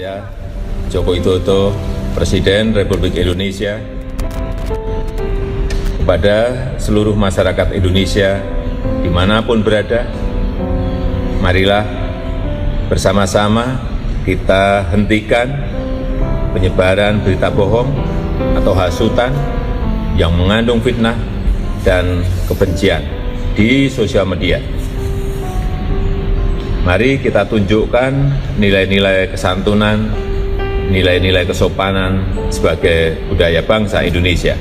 Saya, Joko Widodo, Presiden Republik Indonesia, kepada seluruh masyarakat Indonesia dimanapun berada, marilah bersama-sama kita hentikan penyebaran berita bohong atau hasutan yang mengandung fitnah dan kebencian di sosial media. Mari kita tunjukkan nilai-nilai kesantunan, nilai-nilai kesopanan sebagai budaya bangsa Indonesia.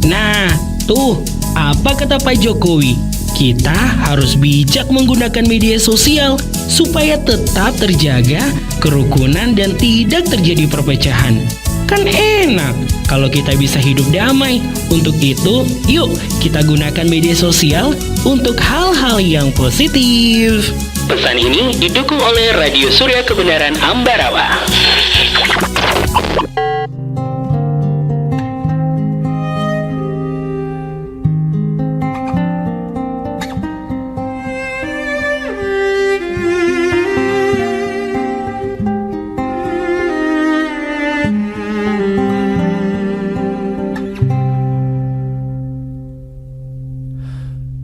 Nah, tuh, apa kata Pak Jokowi? Kita harus bijak menggunakan media sosial supaya tetap terjaga kerukunan dan tidak terjadi perpecahan. Kan enak kalau kita bisa hidup damai. Untuk itu, yuk kita gunakan media sosial untuk hal-hal yang positif. Pesan ini didukung oleh Radio Surya Kebenaran Ambarawa.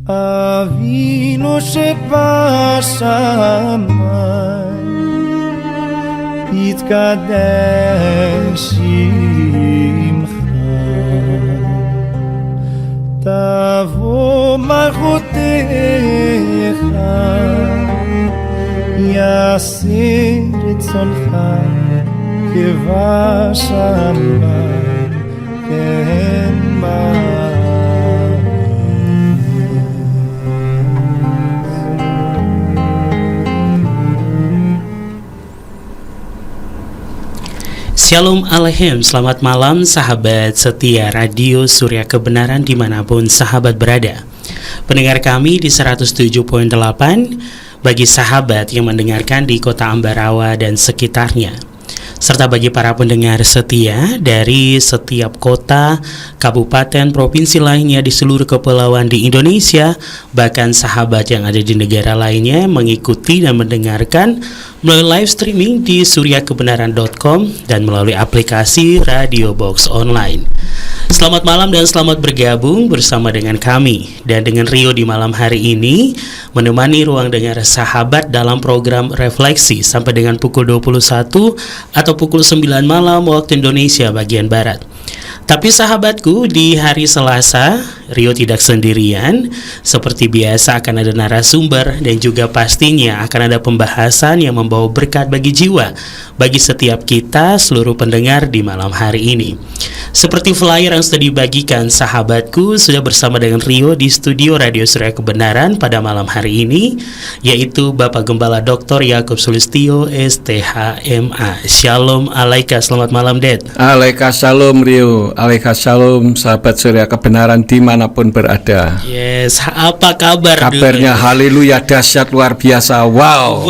אבינו שבשמיים, יתקדש שמך, תבוא מלכותך, יעשה רצונך כבשמיים כן בארץ. Shalom Aleichem, selamat malam sahabat setia Radio Surya Kebenaran dimanapun sahabat berada. Pendengar kami di 107.8, bagi sahabat yang mendengarkan di kota Ambarawa dan sekitarnya, serta bagi para pendengar setia dari setiap kota, kabupaten, provinsi lainnya di seluruh kepulauan di Indonesia, bahkan sahabat yang ada di negara lainnya mengikuti dan mendengarkan melalui live streaming di suryakebenaran.com dan melalui aplikasi Radio Box Online. Selamat malam dan selamat bergabung bersama dengan kami dan dengan Rio di malam hari ini, menemani ruang dengar sahabat dalam program Refleksi sampai dengan pukul 21 atau pukul 9 malam waktu Indonesia bagian Barat. Tapi sahabatku, di hari Selasa, Rio tidak sendirian. Seperti biasa akan ada narasumber dan juga pastinya akan ada pembahasan yang membawa berkat bagi jiwa, bagi setiap kita seluruh pendengar di malam hari ini. Seperti flyer yang sudah dibagikan sahabatku, sudah bersama dengan Rio di studio Radio Surya Kebenaran pada malam hari ini, yaitu Bapak Gembala Dr. Yakub Sulistyo STHMA. Shalom Aleika, selamat malam Dad. Aleika shalom Rio, Aleika shalom sahabat Surya Kebenaran dimanapun berada. Yes, apa kabar? Kabarnya haleluya, dahsyat, luar biasa. Wow,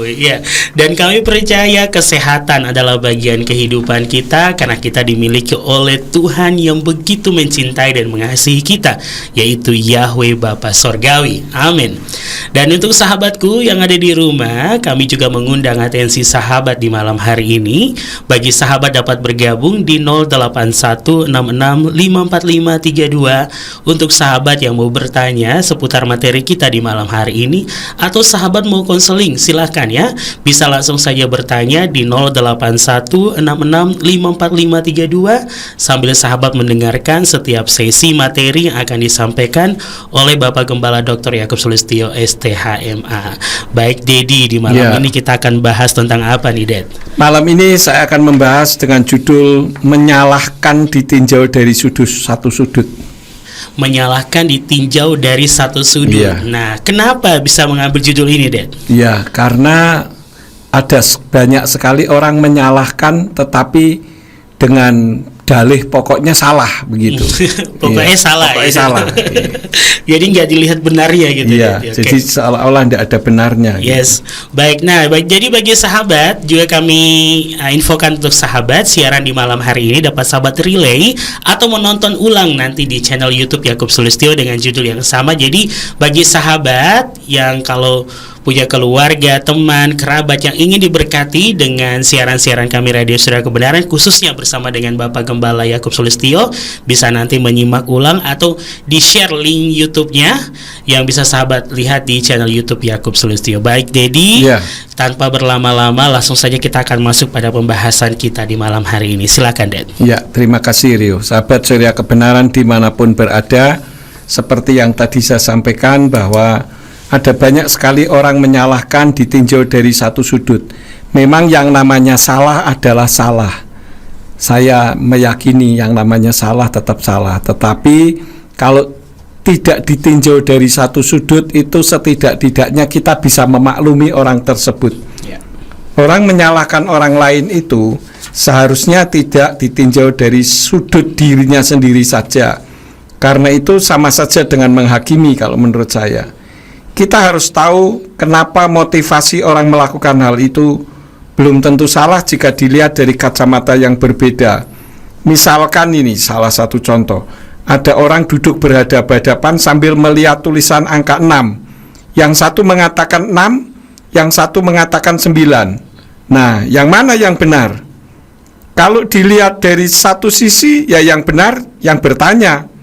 ya. Dan kami percaya kesehatan adalah bagian kehidupan kita, karena kita dimiliki oleh Tuhan yang begitu mencintai dan mengasihi kita, yaitu Yahweh Bapa Sorgawi. Amin. Dan untuk sahabatku yang ada di rumah, kami juga mengundang atensi sahabat di malam hari ini. Bagi sahabat dapat bergabung di 0816654532 untuk sahabat yang mau bertanya seputar materi kita di malam hari ini, atau sahabat mau konseling, silahkan ya, bisa langsung saja bertanya di 0816654532 sambil sahabat mendengarkan setiap sesi materi yang akan disampaikan oleh Bapak Gembala Dr. Yakub Sulistyo STHMA. Baik Dedi, di malam ini kita akan bahas tentang apa nih Ded? Malam ini saya akan membahas dengan judul menyalahkan ditinjau dari satu sudut. Menyalahkan ditinjau dari satu sudut. Nah, kenapa bisa mengambil judul ini Ded? Ya, karena ada banyak sekali orang menyalahkan tetapi dengan dalih pokoknya salah begitu. Pokoknya salah. Pokoknya salah. Jadi nggak dilihat benarnya gitu. Iya. Jadi seolah-olah tidak ada benarnya. Yes. Baik. Nah, jadi bagi sahabat juga kami infokan untuk sahabat, siaran di malam hari ini dapat sahabat relay atau menonton ulang nanti di channel YouTube Yakub Sulistyo dengan judul yang sama. Jadi bagi sahabat yang kalau punya keluarga, teman, kerabat yang ingin diberkati dengan siaran-siaran kami Radio Surya Kebenaran, khususnya bersama dengan Bapak Gembala Yakub Sulistyo, bisa nanti menyimak ulang atau di-share link YouTube-nya yang bisa sahabat lihat di channel YouTube Yakub Sulistyo. Baik Dedi, tanpa berlama-lama langsung saja kita akan masuk pada pembahasan kita di malam hari ini. Silakan Ded. Ya, terima kasih Rio. Sahabat Surya Kebenaran dimanapun berada, seperti yang tadi saya sampaikan bahwa ada banyak sekali orang menyalahkan ditinjau dari satu sudut. Memang yang namanya salah adalah salah. Saya meyakini yang namanya salah tetap salah. Tetapi kalau tidak ditinjau dari satu sudut, itu setidak-tidaknya kita bisa memaklumi orang tersebut. Orang menyalahkan orang lain itu seharusnya tidak ditinjau dari sudut dirinya sendiri saja. Karena itu sama saja dengan menghakimi kalau menurut saya. Kita harus tahu kenapa motivasi orang melakukan hal itu belum tentu salah jika dilihat dari kacamata yang berbeda. Misalkan ini salah satu contoh. Ada orang duduk berhadapan-hadapan sambil melihat tulisan angka 6. Yang satu mengatakan 6, yang satu mengatakan 9. Nah, yang mana yang benar? Kalau dilihat dari satu sisi, ya yang benar yang bertanya.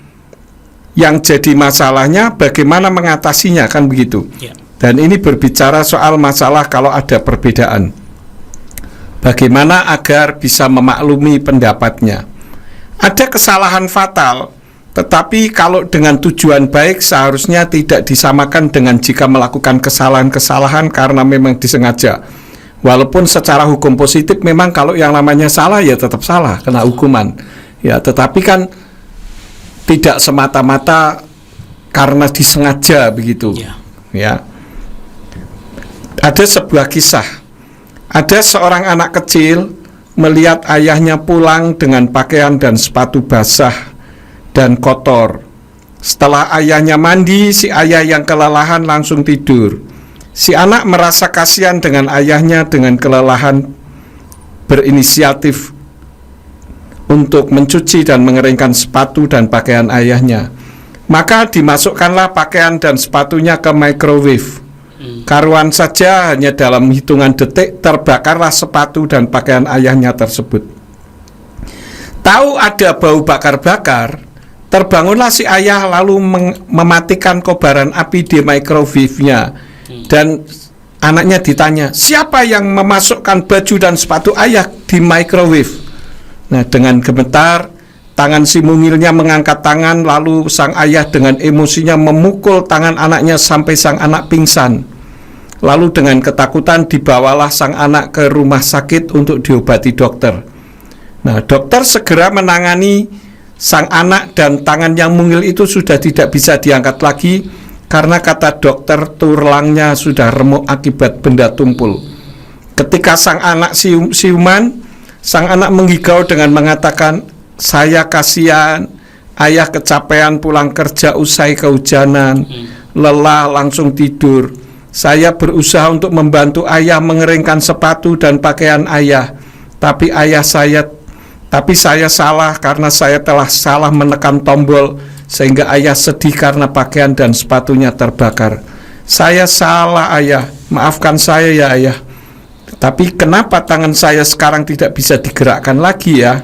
Yang jadi masalahnya bagaimana mengatasinya, kan begitu. Dan ini berbicara soal masalah kalau ada perbedaan. Bagaimana agar bisa memaklumi pendapatnya. Ada kesalahan fatal, tetapi kalau dengan tujuan baik seharusnya tidak disamakan dengan jika melakukan kesalahan-kesalahan karena memang disengaja. Walaupun secara hukum positif memang kalau yang namanya salah ya tetap salah, kena hukuman. Ya, tetapi kan tidak semata-mata karena disengaja begitu. Ya. Ada sebuah kisah. Ada seorang anak kecil melihat ayahnya pulang dengan pakaian dan sepatu basah dan kotor. Setelah ayahnya mandi, si ayah yang kelelahan langsung tidur. Si anak merasa kasihan dengan ayahnya dengan kelelahan, berinisiatif untuk mencuci dan mengeringkan sepatu dan pakaian ayahnya. Maka dimasukkanlah pakaian dan sepatunya ke microwave. Karuan saja hanya dalam hitungan detik terbakarlah sepatu dan pakaian ayahnya tersebut. Tahu ada bau bakar-bakar, terbangunlah si ayah lalu mematikan kobaran api di microwave-nya. Dan anaknya ditanya, siapa yang memasukkan baju dan sepatu ayah di microwave? Nah, dengan gemetar tangan si mungilnya mengangkat tangan, lalu sang ayah dengan emosinya memukul tangan anaknya sampai sang anak pingsan. Lalu dengan ketakutan dibawalah sang anak ke rumah sakit untuk diobati dokter. Nah, dokter segera menangani sang anak dan tangan yang mungil itu sudah tidak bisa diangkat lagi karena kata dokter tulangnya sudah remuk akibat benda tumpul. Ketika sang anak siuman, sang anak menggigau dengan mengatakan, saya kasihan, ayah kecapean pulang kerja usai kehujanan, lelah langsung tidur. Saya berusaha untuk membantu ayah mengeringkan sepatu dan pakaian ayah, tapi saya salah karena saya telah salah menekan tombol sehingga ayah sedih karena pakaian dan sepatunya terbakar. Saya salah ayah, maafkan saya ya ayah. Tapi kenapa tangan saya sekarang tidak bisa digerakkan lagi ya?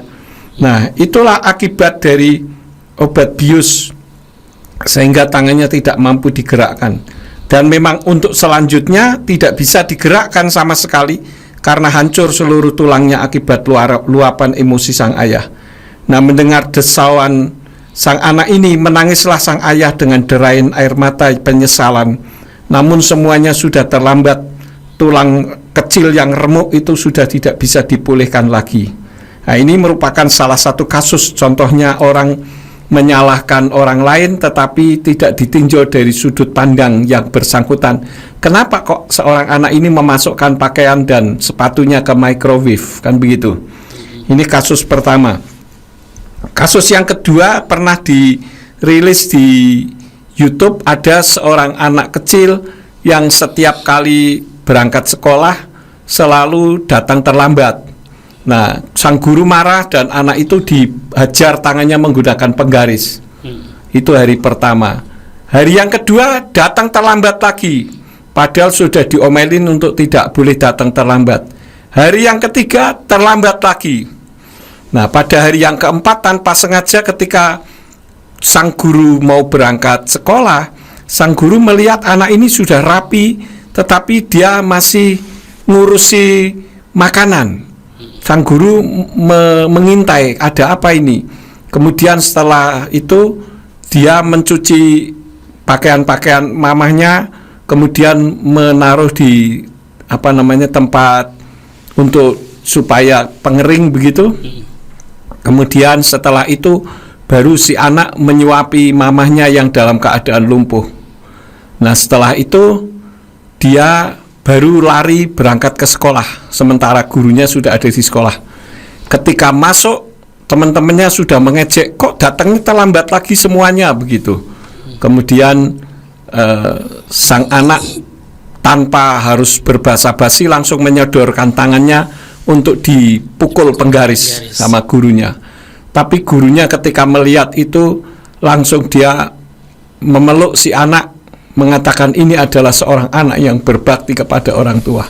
Nah, itulah akibat dari obat bius sehingga tangannya tidak mampu digerakkan. Dan memang untuk selanjutnya tidak bisa digerakkan sama sekali karena hancur seluruh tulangnya akibat luapan emosi sang ayah. Nah, mendengar desauan sang anak ini, menangislah sang ayah dengan derain air mata penyesalan. Namun semuanya sudah terlambat. Tulang kecil yang remuk itu sudah tidak bisa dipulihkan lagi. Nah, ini merupakan salah satu kasus contohnya orang menyalahkan orang lain tetapi tidak ditinjau dari sudut pandang yang bersangkutan. Kenapa kok seorang anak ini memasukkan pakaian dan sepatunya ke microwave, kan begitu. Ini kasus pertama. Kasus yang kedua pernah dirilis di YouTube. Ada seorang anak kecil yang setiap kali berangkat sekolah selalu datang terlambat. Nah, sang guru marah dan anak itu dihajar tangannya menggunakan penggaris. Itu hari pertama. Hari yang kedua datang terlambat lagi. padahal sudah diomelin untuk tidak boleh datang terlambat. Hari yang ketiga terlambat lagi. Nah, pada hari yang keempat tanpa sengaja ketika sang guru mau berangkat sekolah, sang guru melihat anak ini sudah rapi, tetapi dia masih ngurusi makanan. Sang guru mengintai, ada apa ini? Kemudian setelah itu dia mencuci pakaian-pakaian mamahnya, kemudian menaruh di tempat untuk supaya pengering begitu. Kemudian setelah itu baru si anak menyuapi mamahnya yang dalam keadaan lumpuh. Nah, setelah itu dia baru lari berangkat ke sekolah, sementara gurunya sudah ada di sekolah. Ketika masuk, teman-temannya sudah mengejek, kok datangnya terlambat lagi semuanya begitu. Kemudian sang anak tanpa harus berbasa-basi langsung menyodorkan tangannya untuk dipukul penggaris sama gurunya. Tapi gurunya ketika melihat itu langsung dia memeluk si anak, mengatakan ini adalah seorang anak yang berbakti kepada orang tua.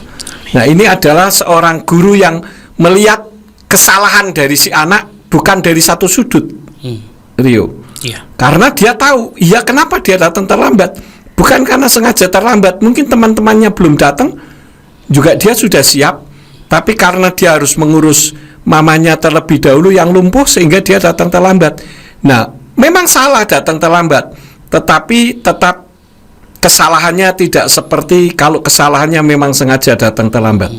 Nah, ini adalah seorang guru yang melihat kesalahan dari si anak bukan dari satu sudut, Rio. Karena dia tahu, kenapa dia datang terlambat? Bukan karena sengaja terlambat, mungkin teman-temannya belum datang, juga dia sudah siap, tapi karena dia harus mengurus mamanya terlebih dahulu yang lumpuh sehingga dia datang terlambat. Nah, memang salah datang terlambat, tetapi tetap kesalahannya tidak seperti kalau kesalahannya memang sengaja datang terlambat.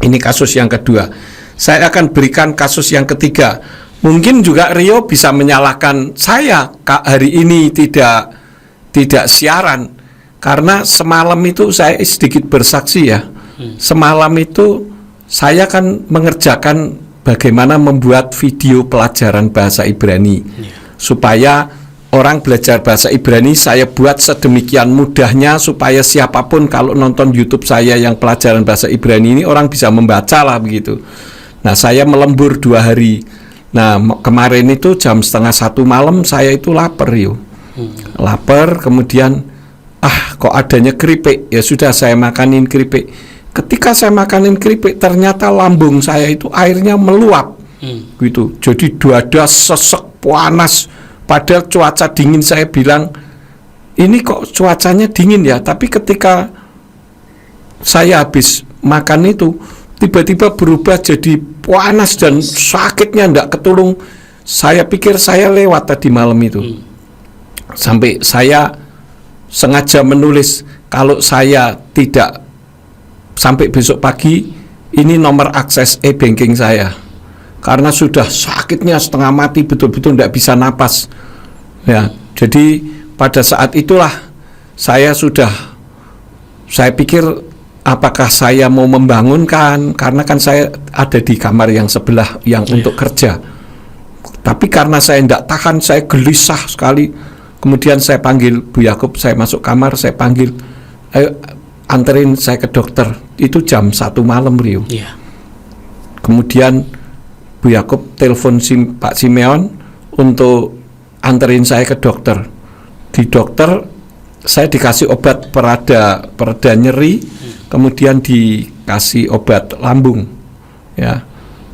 Ini kasus yang kedua. Saya akan berikan kasus yang ketiga. Mungkin juga Rio bisa menyalahkan saya hari ini tidak siaran, karena semalam itu saya sedikit bersaksi ya. Semalam itu saya kan mengerjakan bagaimana membuat video pelajaran bahasa Ibrani supaya orang belajar bahasa Ibrani. Saya buat sedemikian mudahnya supaya siapapun kalau nonton YouTube saya yang pelajaran bahasa Ibrani ini orang bisa membaca lah begitu. Nah, saya melembur 2 hari. Nah, kemarin itu jam 12:30 malam saya itu lapar lapar, kemudian kok adanya keripik, ya sudah saya makanin keripik. Ketika saya makanin keripik ternyata lambung saya itu airnya meluap gitu. Jadi dada sesek panas. Padahal cuaca dingin, saya bilang ini kok cuacanya dingin ya. Tapi ketika saya habis makan itu tiba-tiba berubah jadi panas dan sakitnya tidak ketulung. Saya pikir saya lewat tadi malam itu. Sampai saya sengaja menulis, kalau saya tidak sampai besok pagi, ini nomor akses e-banking saya. Karena sudah sakitnya setengah mati, betul-betul tidak bisa napas. Ya, jadi pada saat itulah saya pikir apakah saya mau membangunkan, karena kan saya ada di kamar yang sebelah yang untuk kerja. Tapi karena saya tidak tahan, saya gelisah sekali. Kemudian saya panggil Bu Yakub, saya masuk kamar, saya panggil, ayo anterin saya ke dokter. Itu jam 1 malam, Rio. Kemudian Bu Yakub telepon Pak Simeon untuk anterin saya ke dokter. Di dokter saya dikasih obat pereda nyeri, kemudian dikasih obat lambung. Ya.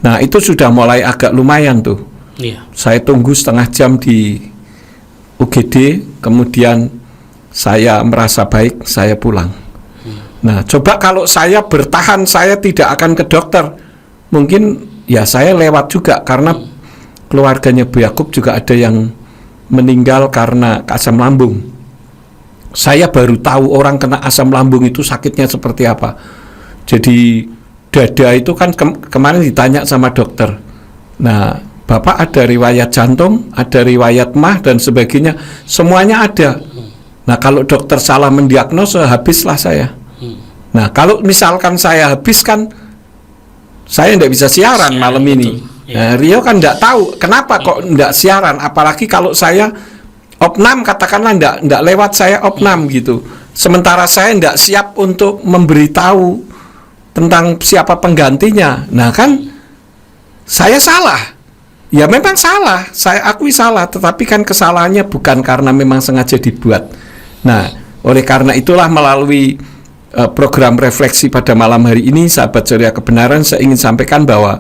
Nah, itu sudah mulai agak lumayan tuh. Saya tunggu setengah jam di UGD, kemudian saya merasa baik, saya pulang. Nah, coba kalau saya bertahan, saya tidak akan ke dokter. Mungkin ya saya lewat juga, karena keluarganya Bu Yakub juga ada yang meninggal karena asam lambung. Saya baru tahu orang kena asam lambung itu sakitnya seperti apa. Jadi dada itu kan kemarin ditanya sama dokter. Nah, Bapak ada riwayat jantung, ada riwayat mah dan sebagainya, semuanya ada. Nah, kalau dokter salah mendiagnosa, habislah saya. Nah, kalau misalkan saya habiskan, saya tidak bisa siaran malam ini. Nah, Rio kan tidak tahu kenapa kok tidak siaran, apalagi kalau saya opnam, katakanlah tidak lewat saya opnam gitu. Sementara saya tidak siap untuk memberitahu tentang siapa penggantinya. Nah, kan saya salah. Ya memang salah, saya akui salah, tetapi kan kesalahannya bukan karena memang sengaja dibuat. Nah, oleh karena itulah melalui program refleksi pada malam hari ini, sahabat Surya Kebenaran, saya ingin sampaikan bahwa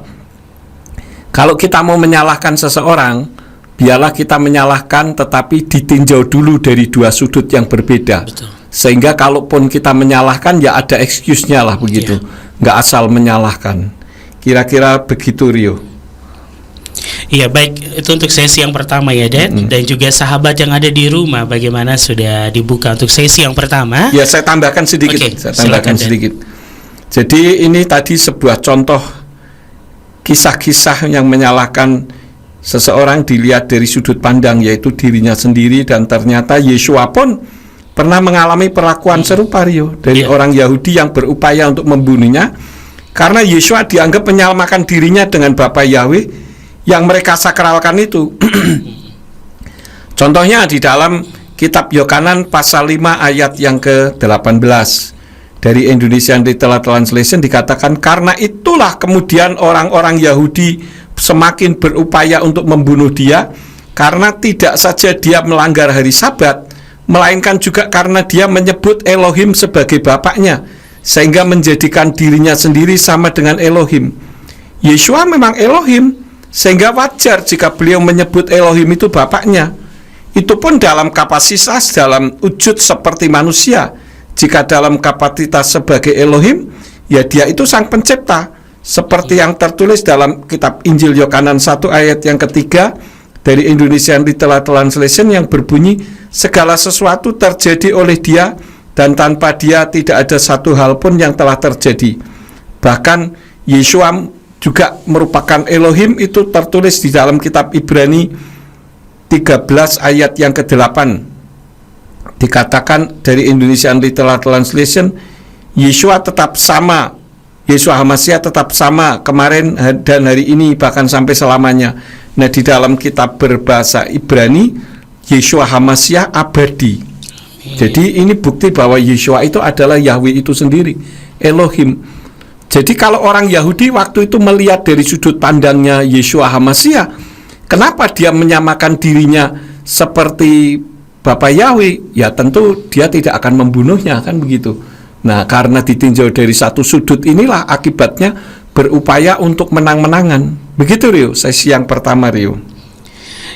kalau kita mau menyalahkan seseorang, biarlah kita menyalahkan tetapi ditinjau dulu dari dua sudut yang berbeda. Betul. Sehingga kalaupun kita menyalahkan, ya ada excuse-nya lah begitu. Nggak asal menyalahkan. Kira-kira begitu, Rio. Iya, baik, itu untuk sesi yang pertama ya, Dad. Dan juga sahabat yang ada di rumah, bagaimana sudah dibuka untuk sesi yang pertama? Ya, saya tambahkan sedikit. Oke, Saya tambahkan silakan, sedikit. Jadi ini tadi sebuah contoh kisah-kisah yang menyalahkan seseorang dilihat dari sudut pandang, yaitu dirinya sendiri, dan ternyata Yesua pun pernah mengalami perlakuan serupa, Rio, dari orang Yahudi yang berupaya untuk membunuhnya, karena Yesua dianggap menyamakan dirinya dengan Bapa Yahweh yang mereka sakralkan itu. Contohnya di dalam kitab Yohanan pasal 5 ayat yang ke-18 dari Indonesian Literal Translation dikatakan, karena itulah kemudian orang-orang Yahudi semakin berupaya untuk membunuh dia, karena tidak saja dia melanggar hari Sabat, melainkan juga karena dia menyebut Elohim sebagai bapaknya, sehingga menjadikan dirinya sendiri sama dengan Elohim. Yesua memang Elohim, sehingga wajar jika beliau menyebut Elohim itu bapaknya. Itu pun dalam kapasitas, dalam wujud seperti manusia. Jika dalam kapasitas sebagai Elohim, ya dia itu sang pencipta, seperti yang tertulis dalam kitab Injil Yohanan 1 ayat yang ketiga dari Indonesian Literal Translation yang berbunyi, segala sesuatu terjadi oleh dia, dan tanpa dia tidak ada satu hal pun yang telah terjadi. Bahkan Yesua juga merupakan Elohim, itu tertulis di dalam kitab Ibrani 13 ayat yang ke-8. Dikatakan dari Indonesian Literal Translation, Yesua tetap sama, Yesua HaMashiach tetap sama kemarin dan hari ini, bahkan sampai selamanya. Nah, di dalam kitab berbahasa Ibrani, Yesua HaMashiach abadi. Jadi ini bukti bahwa Yesua itu adalah Yahweh itu sendiri, Elohim. Jadi kalau orang Yahudi waktu itu melihat dari sudut pandangnya Yesua HaMashiach, kenapa dia menyamakan dirinya seperti Bapa Yahweh? Ya tentu dia tidak akan membunuhnya, kan begitu. Nah, karena ditinjau dari satu sudut inilah akibatnya berupaya untuk menang-menangan. Begitu, Rio, sesi yang pertama, Rio.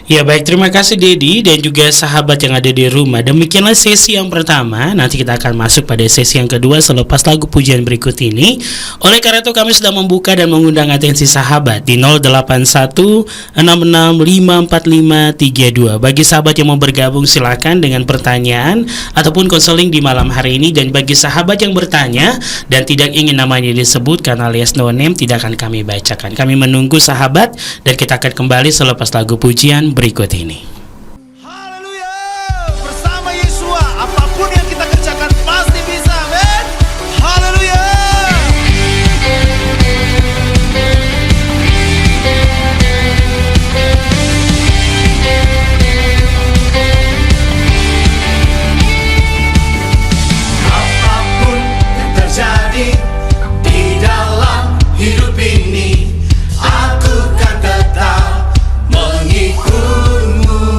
Ya, baik, terima kasih Dedi dan juga sahabat yang ada di rumah. Demikianlah sesi yang pertama. Nanti kita akan masuk pada sesi yang kedua selepas lagu pujian berikut ini. Oleh karena itu kami sudah membuka dan mengundang atensi sahabat di 08166554532. Bagi sahabat yang mau bergabung silakan dengan pertanyaan ataupun konseling di malam hari ini. Dan bagi sahabat yang bertanya dan tidak ingin namanya disebutkan alias no name, tidak akan kami bacakan. Kami menunggu sahabat dan kita akan kembali selepas lagu pujian berikut ini. Haleluya. Bersama Yesua, apapun yang kita kerjakan pasti bisa, men. Haleluya. Apapun yang terjadi di dalam hidup ini, aku kan tetap mengikutmu.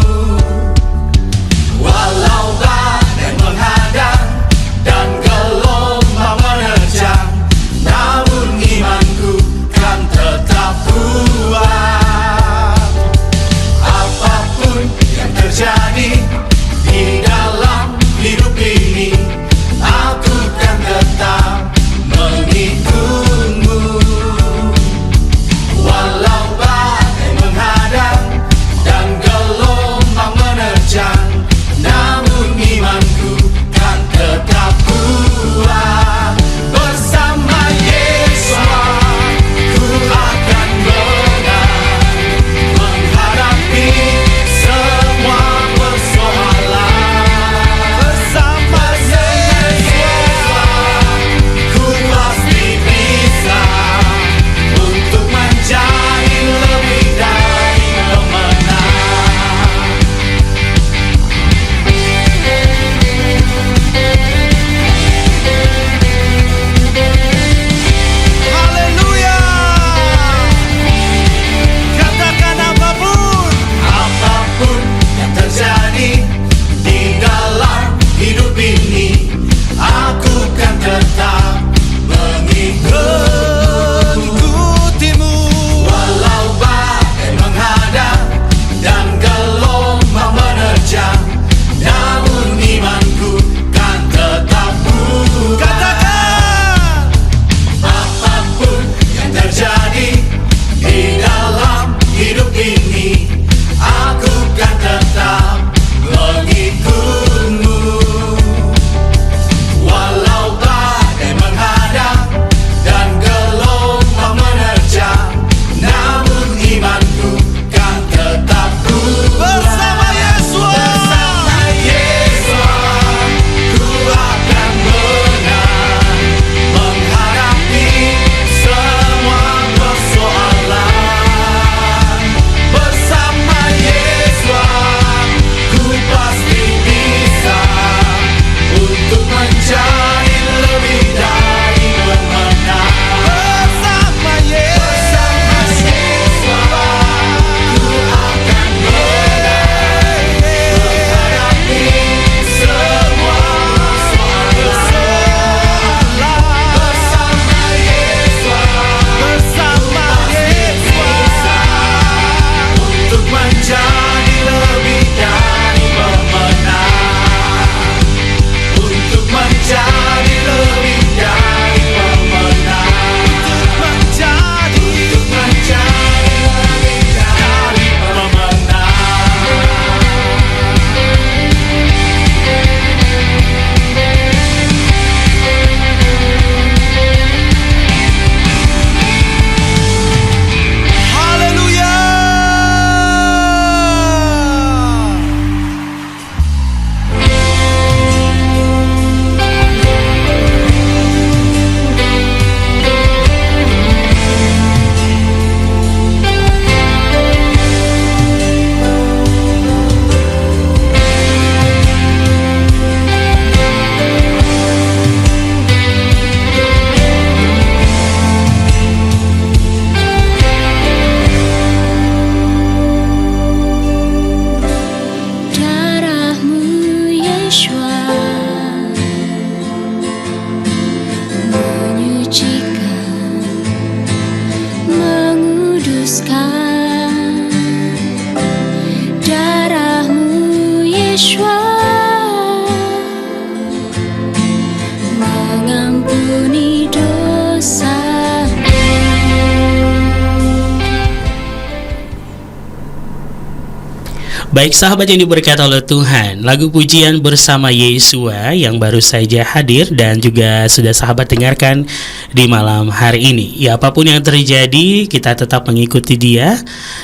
Baik sahabat yang diberkati oleh Tuhan, lagu pujian bersama Yesua yang baru saja hadir dan juga sudah sahabat dengarkan di malam hari ini. Ya, apapun yang terjadi, kita tetap mengikuti Dia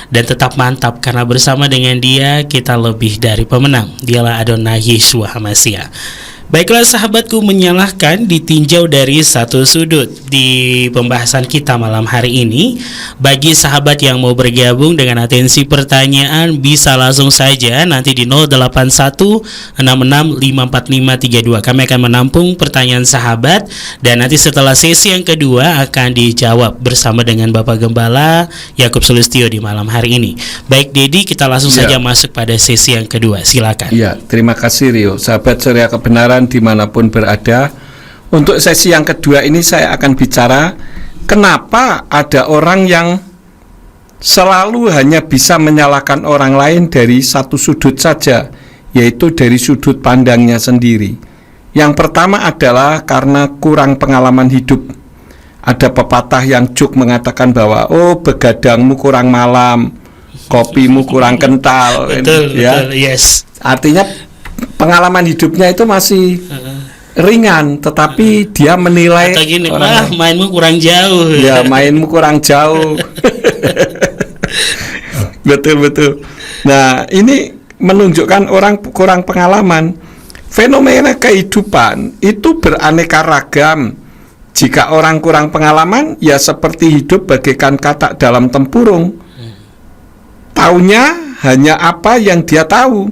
dan tetap mantap karena bersama dengan Dia kita lebih dari pemenang. Dialah Adonai Yeshua HaMasiah. Baiklah sahabatku, menyalahkan ditinjau dari satu sudut di pembahasan kita malam hari ini. Bagi sahabat yang mau bergabung dengan atensi pertanyaan, bisa langsung saja nanti di 0816654532. Kami akan menampung pertanyaan sahabat dan nanti setelah sesi yang kedua akan dijawab bersama dengan Bapak Gembala Yakub Sulistyo di malam hari ini. Baik Dedi, kita langsung saja masuk pada sesi yang kedua. Silakan. Ya, terima kasih Rio. Sahabat Surya Kebenaran dimanapun berada, untuk sesi yang kedua ini saya akan bicara kenapa ada orang yang selalu hanya bisa menyalahkan orang lain dari satu sudut saja, yaitu dari sudut pandangnya sendiri. Yang pertama adalah karena kurang pengalaman hidup. Ada pepatah yang juk mengatakan bahwa begadangmu kurang malam, kopimu kurang kental. Betul, ya. betul, yes. Artinya pengalaman hidupnya itu masih ringan, tetapi dia menilai atau gini, orang mainmu kurang jauh. Ya, mainmu kurang jauh. Betul. Nah, ini menunjukkan orang kurang pengalaman. Fenomena kehidupan itu beraneka ragam. Jika orang kurang pengalaman, ya seperti hidup bagaikan katak dalam tempurung. Taunya hanya apa yang dia tahu.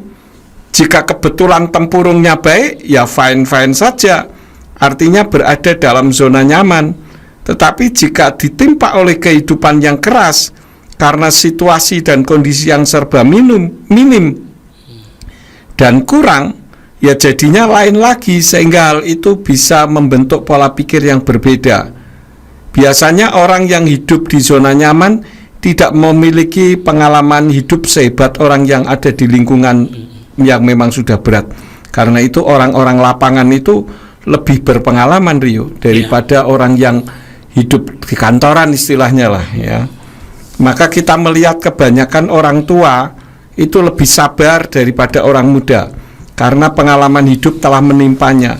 Jika kebetulan tempurungnya baik, ya fine-fine saja. Artinya berada dalam zona nyaman. Tetapi jika ditimpa oleh kehidupan yang keras, karena situasi dan kondisi yang serba minim dan kurang, ya jadinya lain lagi, sehingga hal itu bisa membentuk pola pikir yang berbeda. Biasanya orang yang hidup di zona nyaman tidak memiliki pengalaman hidup sehebat orang yang ada di lingkungan yang memang sudah berat. Karena itu orang-orang lapangan itu lebih berpengalaman, Rio, daripada orang yang hidup di kantoran istilahnya lah, ya. Maka kita melihat kebanyakan orang tua itu lebih sabar daripada orang muda karena pengalaman hidup telah menimpanya.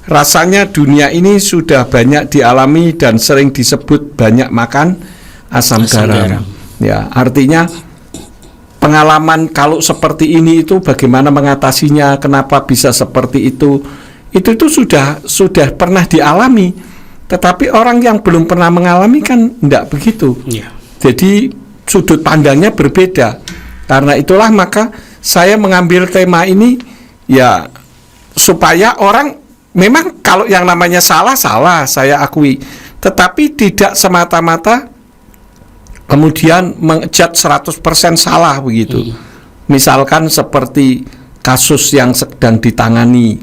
Rasanya dunia ini sudah banyak dialami dan sering disebut banyak makan asam garam. Ya, artinya pengalaman kalau seperti ini itu bagaimana mengatasinya, kenapa bisa seperti itu sudah pernah dialami. Tetapi orang yang belum pernah mengalami kan tidak begitu. Jadi sudut pandangnya berbeda. Karena itulah maka saya mengambil tema ini, ya supaya orang, memang kalau yang namanya salah saya akui, tetapi tidak semata-mata kemudian mengejat 100% salah begitu. Misalkan seperti kasus yang sedang ditangani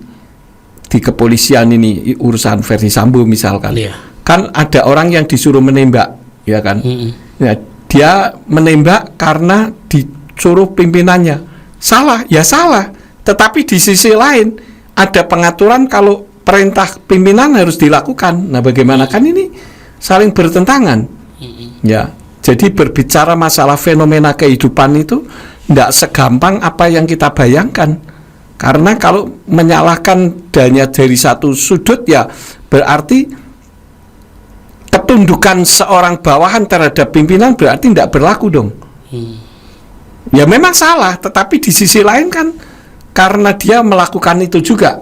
di kepolisian ini, urusan Verdi Sambo misalkan. Kan ada orang yang disuruh menembak, ya kan? Ya, dia menembak karena disuruh pimpinannya. Salah, ya salah. Tetapi di sisi lain ada pengaturan kalau perintah pimpinan harus dilakukan. Nah, bagaimana, kan ini saling bertentangan. Ya. Jadi berbicara masalah fenomena kehidupan itu tidak segampang apa yang kita bayangkan. Karena kalau menyalahkan hanya dari satu sudut, ya berarti ketundukan seorang bawahan terhadap pimpinan berarti tidak berlaku dong. Ya memang salah, tetapi di sisi lain kan karena dia melakukan itu juga.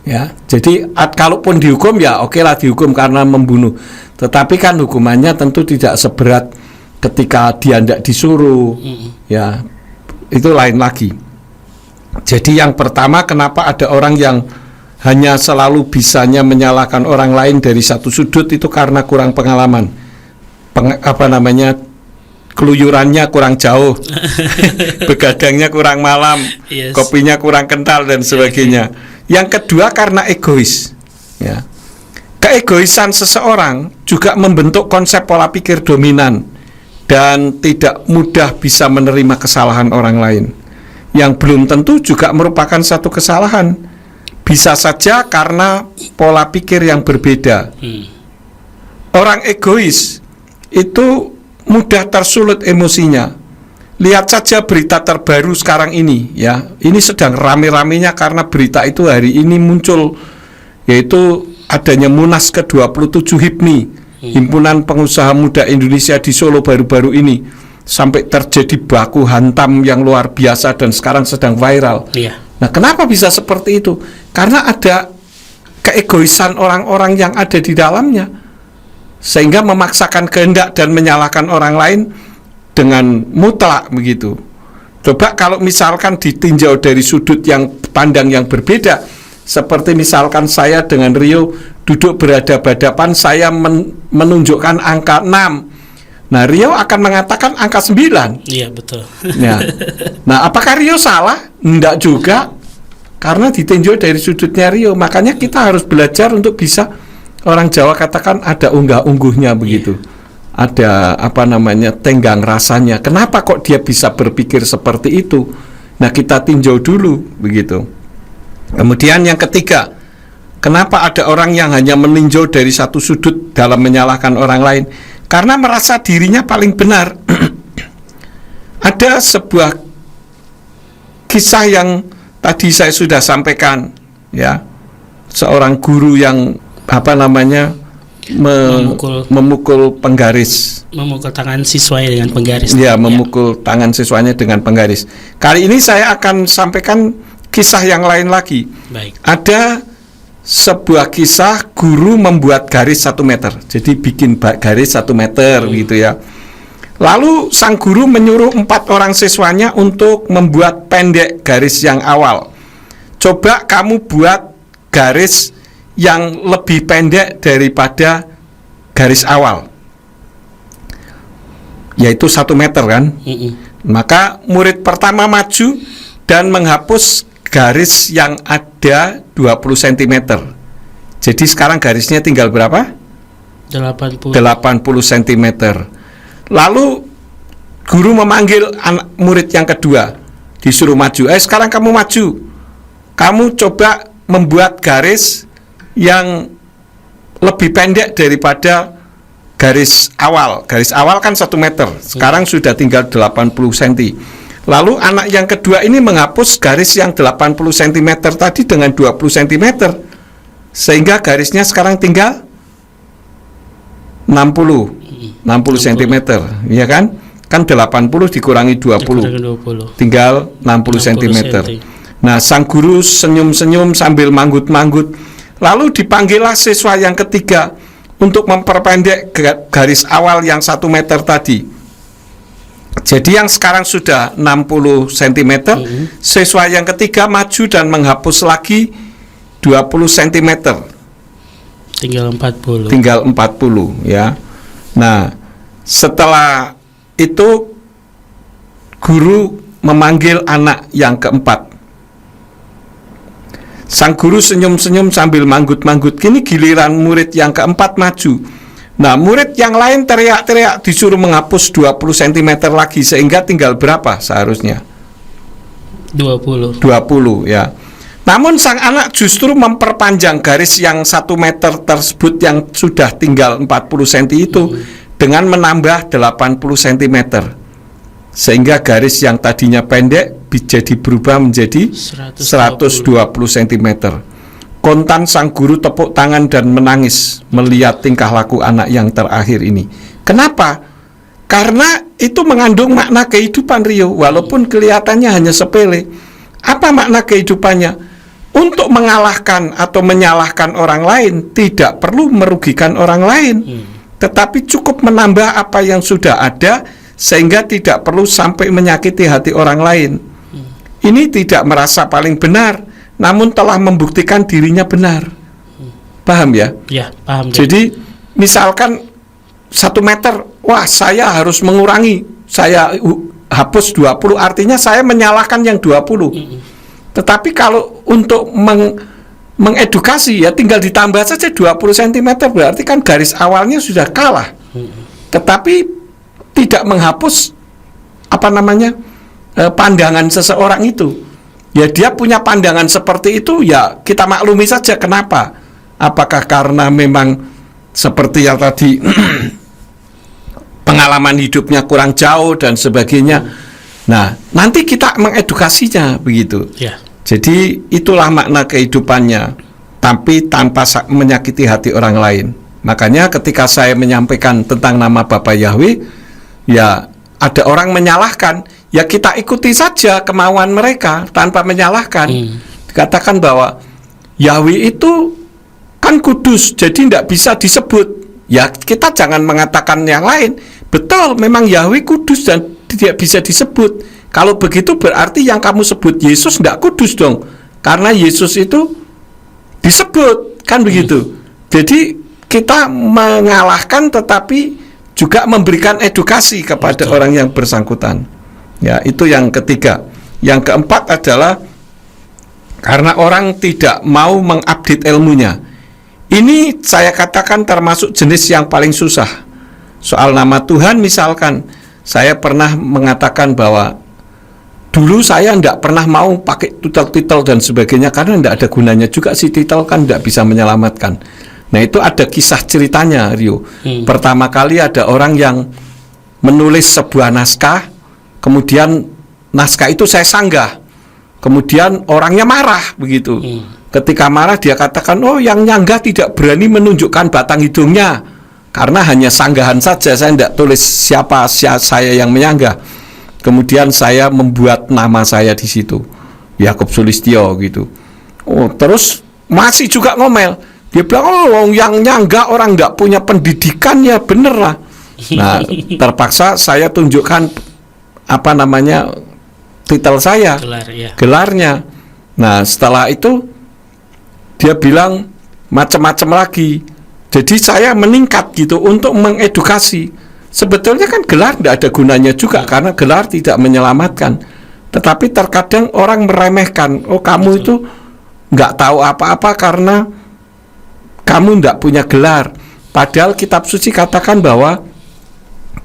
Ya, jadi kalaupun dihukum, ya okelah dihukum karena membunuh. Tetapi kan hukumannya tentu tidak seberat ketika dia tidak disuruh. Ya, itu lain lagi. Jadi yang pertama, kenapa ada orang yang hanya selalu bisanya menyalahkan orang lain dari satu sudut, itu karena kurang pengalaman. Keluyurannya kurang jauh, begadangnya kurang malam, kopinya kurang kental dan sebagainya. Yang kedua karena egois. Ya. Keegoisan seseorang juga membentuk konsep pola pikir dominan dan tidak mudah bisa menerima kesalahan orang lain, yang belum tentu juga merupakan satu kesalahan. Bisa saja karena pola pikir yang berbeda. Orang egois itu mudah tersulut emosinya. Lihat saja berita terbaru sekarang ini ya. Ini sedang rame-ramenya karena berita itu hari ini muncul, yaitu adanya Munas ke-27 HIPMI, Himpunan Pengusaha Muda Indonesia di Solo baru-baru ini. Sampai terjadi baku hantam yang luar biasa dan sekarang sedang viral. Iya. Nah, kenapa bisa seperti itu? Karena ada keegoisan orang-orang yang ada di dalamnya, sehingga memaksakan kehendak dan menyalahkan orang lain dengan mutlak begitu. Coba kalau misalkan ditinjau dari sudut yang pandang yang berbeda, seperti misalkan saya dengan Rio duduk berhadapan-hadapan, saya menunjukkan angka 6. Nah, Rio akan mengatakan angka 9. Iya, betul. Ya. Nah, apakah Rio salah? Enggak juga, karena ditinjau dari sudutnya Rio. Makanya kita harus belajar untuk bisa, orang Jawa katakan ada unggah-ungguhnya begitu. Ada tenggang rasanya. Kenapa kok dia bisa berpikir seperti itu? Nah, kita tinjau dulu begitu. Kemudian yang ketiga, kenapa ada orang yang hanya meninjau dari satu sudut dalam menyalahkan orang lain? Karena merasa dirinya paling benar. Ada sebuah kisah yang tadi saya sudah sampaikan, ya, seorang guru yang memukul penggaris, memukul tangan siswanya dengan penggaris. Ya, memukul tangan siswanya dengan penggaris. Kali ini saya akan sampaikan kisah yang lain lagi. Baik. Ada sebuah kisah guru membuat garis 1 meter. Jadi bikin garis 1 meter gitu ya. Lalu sang guru menyuruh 4 orang siswanya untuk membuat pendek garis yang awal. Coba kamu buat garis yang lebih pendek daripada garis awal, yaitu 1 meter kan. Maka murid pertama maju dan menghapus garis yang ada 20 cm. Jadi sekarang garisnya tinggal berapa? 80 cm. Lalu guru memanggil murid yang kedua, disuruh maju. Sekarang kamu maju. Kamu coba membuat garis yang lebih pendek daripada garis awal. Garis awal kan 1 meter. Sekarang sudah tinggal 80 cm. Lalu anak yang kedua ini menghapus garis yang 80 cm tadi dengan 20 cm, sehingga garisnya sekarang tinggal 60 cm, ya kan? Kan 80 dikurangi 20, tinggal 60 cm. Nah, sang guru senyum-senyum sambil manggut-manggut. Lalu dipanggillah siswa yang ketiga untuk memperpendek garis awal yang 1 meter tadi. Jadi yang sekarang sudah 60 cm, siswa yang ketiga maju dan menghapus lagi 20 cm. Tinggal 40 ya. Nah, setelah itu guru memanggil anak yang keempat. Sang guru senyum-senyum sambil manggut-manggut. Kini giliran murid yang keempat maju. Nah, murid yang lain teriak-teriak disuruh menghapus 20 cm lagi, sehingga tinggal berapa seharusnya? 20 ya. Namun sang anak justru memperpanjang garis yang 1 meter tersebut yang sudah tinggal 40 cm itu dengan menambah 80 cm, sehingga garis yang tadinya pendek jadi berubah menjadi 120 cm. Kontan sang guru tepuk tangan dan menangis melihat tingkah laku anak yang terakhir ini. Kenapa? Karena itu mengandung makna kehidupan, Rio, walaupun kelihatannya hanya sepele. Apa makna kehidupannya? Untuk mengalahkan atau menyalahkan orang lain tidak perlu merugikan orang lain, tetapi cukup menambah apa yang sudah ada, sehingga tidak perlu sampai menyakiti hati orang lain. Ini tidak merasa paling benar, namun telah membuktikan dirinya benar. Paham ya? Ya, paham. Jadi misalkan 1 meter, wah saya harus mengurangi, saya hapus 20, artinya saya menyalahkan yang 20. Tetapi kalau untuk mengedukasi, ya tinggal ditambah saja 20 cm, berarti kan garis awalnya sudah kalah. Tetapi tidak menghapus pandangan seseorang itu. Ya, dia punya pandangan seperti itu, ya kita maklumi saja. Kenapa? Apakah karena memang seperti yang tadi pengalaman hidupnya kurang jauh dan sebagainya, Nah, nanti kita mengedukasinya begitu. Ya. Jadi itulah makna kehidupannya, tapi tanpa menyakiti hati orang lain. Makanya ketika saya menyampaikan tentang nama Bapa Yahweh, ya ada orang menyalahkan, ya kita ikuti saja kemauan mereka tanpa menyalahkan. Dikatakan bahwa Yahweh itu kan kudus, jadi tidak bisa disebut. Ya kita jangan mengatakan yang lain. Betul, memang Yahweh kudus dan tidak bisa disebut. Kalau begitu berarti yang kamu sebut Yesus tidak kudus dong, karena Yesus itu disebut, kan begitu. Jadi kita mengalahkan tetapi juga memberikan edukasi kepada orang yang bersangkutan. Ya, itu yang ketiga. Yang keempat adalah karena orang tidak mau mengupdate ilmunya. Ini saya katakan termasuk jenis yang paling susah. Soal nama Tuhan misalkan, saya pernah mengatakan bahwa dulu saya tidak pernah mau pakai titel-titel dan sebagainya, karena tidak ada gunanya juga sih, titel kan tidak bisa menyelamatkan. Nah itu ada kisah ceritanya, Rio. Pertama kali ada orang yang menulis sebuah naskah, kemudian naskah itu saya sanggah, kemudian orangnya marah begitu. Ketika marah dia katakan, oh yang nyanggah tidak berani menunjukkan batang hidungnya, karena hanya sanggahan saja, saya tidak tulis siapa saya yang menyanggah. Kemudian saya membuat nama saya di situ, Yakub Sulistyo gitu. Oh, terus masih juga ngomel. Dia bilang, oh yang nyanggah orang tidak punya pendidikan, ya bener lah. Nah, terpaksa saya tunjukkan titel saya, gelarnya. Nah, setelah itu dia bilang macam-macam lagi. Jadi saya meningkat gitu untuk mengedukasi. Sebetulnya kan gelar tidak ada gunanya juga, karena gelar tidak menyelamatkan. Tetapi terkadang orang meremehkan, oh kamu itu nggak tahu apa-apa karena kamu tidak punya gelar. Padahal kitab suci katakan bahwa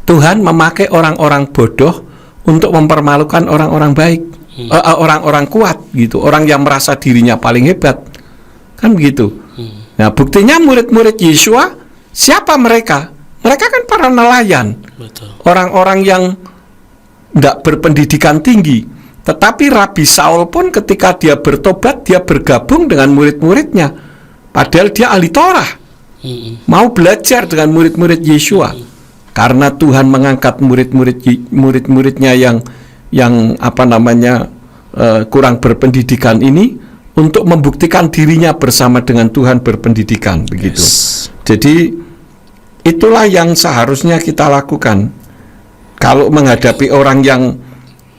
Tuhan memakai orang-orang bodoh untuk mempermalukan orang-orang baik, orang-orang kuat gitu, orang yang merasa dirinya paling hebat, kan begitu. Nah buktinya murid-murid Yesua, siapa mereka? Mereka kan para nelayan. Betul. Orang-orang yang tidak berpendidikan tinggi. Tetapi Rabi Saul pun ketika dia bertobat, dia bergabung dengan murid-muridnya. Padahal dia ahli Torah, mau belajar dengan murid-murid Yesua. Karena Tuhan mengangkat murid-muridnya yang kurang berpendidikan ini untuk membuktikan dirinya bersama dengan Tuhan berpendidikan, begitu. Jadi itulah yang seharusnya kita lakukan. Kalau menghadapi orang yang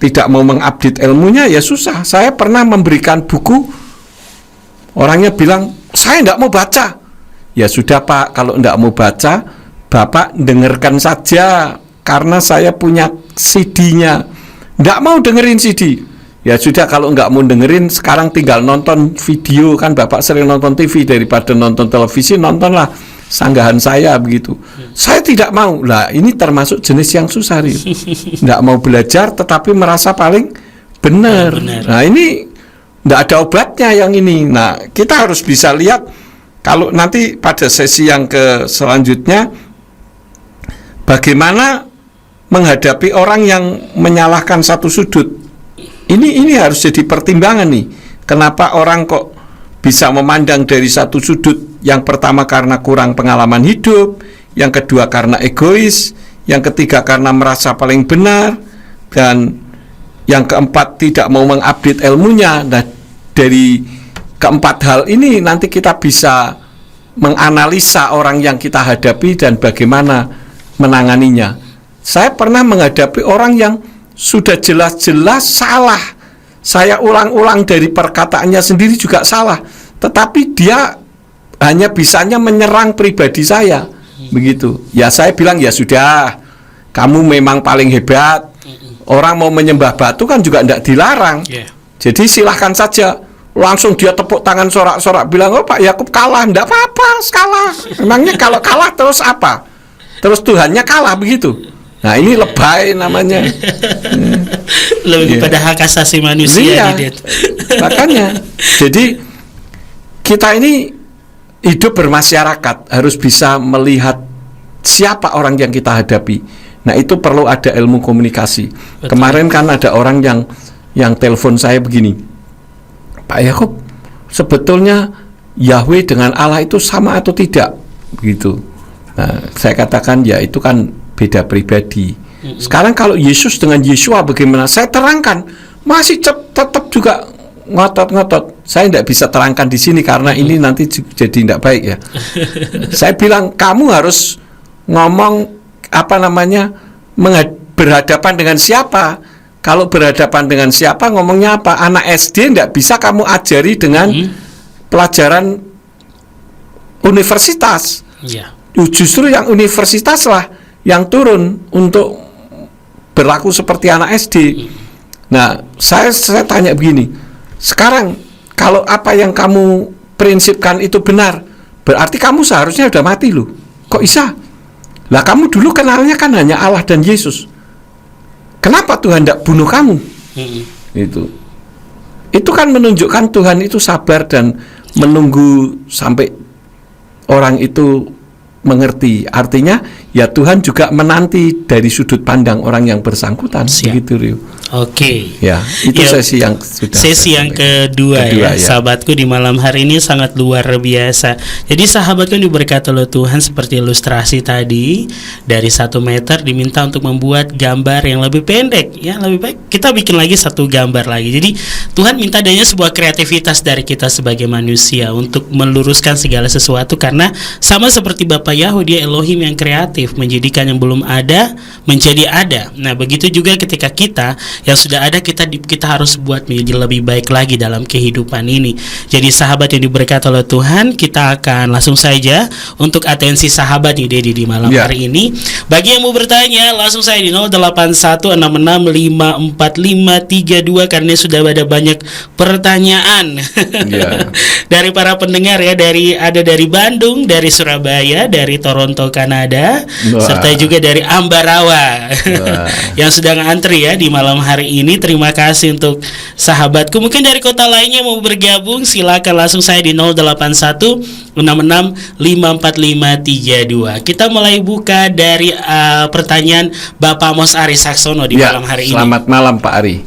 tidak mau mengupdate ilmunya, ya susah. Saya pernah memberikan buku, orangnya bilang, saya tidak mau baca. Ya sudah Pak, kalau tidak mau baca, Bapak dengarkan saja, karena saya punya CD-nya. Tidak mau dengerin CD. Ya sudah, kalau nggak mau dengerin, sekarang tinggal nonton video, kan Bapak sering nonton TV daripada nonton televisi, nontonlah sanggahan saya begitu. Saya tidak mau. Lah ini termasuk jenis yang susah, nggak mau belajar tetapi merasa paling benar. Nah ini nggak ada obatnya yang ini. Nah kita harus bisa lihat, kalau nanti pada sesi yang selanjutnya, bagaimana menghadapi orang yang menyalahkan satu sudut. Ini harus jadi pertimbangan nih. Kenapa orang kok bisa memandang dari satu sudut? Yang pertama karena kurang pengalaman hidup, yang kedua karena egois, yang ketiga karena merasa paling benar, dan yang keempat tidak mau mengupdate ilmunya. Nah, dari keempat hal ini nanti kita bisa menganalisa orang yang kita hadapi dan bagaimana menanganinya. Saya pernah menghadapi orang yang sudah jelas-jelas salah. Saya ulang-ulang dari perkataannya sendiri juga salah, tetapi dia hanya bisanya menyerang pribadi saya, begitu. Ya saya bilang, ya sudah, kamu memang paling hebat. Orang mau menyembah batu kan juga tidak dilarang. Jadi silahkan saja. Langsung dia tepuk tangan sorak-sorak, bilang, oh Pak Yakub kalah. Tidak apa-apa, kalah. Emangnya kalau kalah terus apa? Terus Tuhannya kalah begitu. Nah ini lebay namanya. Lebih pada hak asasi manusia. Makanya. Jadi kita ini hidup bermasyarakat, harus bisa melihat siapa orang yang kita hadapi. Nah, itu perlu ada ilmu komunikasi. Betul. Kemarin kan ada orang yang telepon saya begini, Pak Yakub, sebetulnya Yahweh dengan Allah itu sama atau tidak? Begitu. Nah, saya katakan ya itu kan beda pribadi. Sekarang kalau Yesus dengan Yeshua bagaimana? Saya terangkan, masih tetap juga ngotot-ngotot. Saya tidak bisa terangkan di sini karena ini nanti jadi tidak baik ya. Saya bilang kamu harus ngomong berhadapan dengan siapa? Kalau berhadapan dengan siapa ngomongnya apa? Anak SD tidak bisa kamu ajari dengan pelajaran universitas. Ya. Justru yang universitas lah yang turun untuk berlaku seperti anak SD. Nah, saya tanya begini, sekarang kalau apa yang kamu prinsipkan itu benar, berarti kamu seharusnya udah mati loh. Kok bisa? Lah kamu dulu kenalnya kan hanya Allah dan Yesus. Kenapa Tuhan tidak bunuh kamu? Itu kan menunjukkan Tuhan itu sabar dan menunggu sampai orang itu mengerti. Artinya ya Tuhan juga menanti dari sudut pandang orang yang bersangkutan. Begitu, Rio. Oke. Ya, itu sesi yang sudah. Sesi yang kedua ya, sahabatku di malam hari ini sangat luar biasa. Jadi sahabatku yang diberkati oleh Tuhan, seperti ilustrasi tadi, dari 1 meter diminta untuk membuat gambar yang lebih pendek. Ya, lebih baik kita bikin lagi satu gambar lagi. Jadi Tuhan minta adanya sebuah kreativitas dari kita sebagai manusia untuk meluruskan segala sesuatu, karena sama seperti Bapa Yahweh, Dia Elohim yang kreatif, menjadikan yang belum ada menjadi ada. Nah, begitu juga ketika kita yang sudah ada, kita harus buat menjadi lebih baik lagi dalam kehidupan ini. Jadi sahabat yang diberkati oleh Tuhan, kita akan langsung saja untuk atensi sahabat nih Dedi di malam hari ini. Bagi yang mau bertanya, langsung saya di 0816654532 karena sudah ada banyak pertanyaan dari para pendengar ya, ada dari Bandung, dari Surabaya, dari Toronto Kanada, serta juga dari Ambarawa yang sedang antri ya di malam hari ini. Terima kasih untuk sahabatku. Mungkin dari kota lainnya mau bergabung, silakan langsung saya di 0816654532. Kita mulai buka dari pertanyaan Bapak Amos Ari Saksono di malam hari ini. Selamat malam Pak Ari.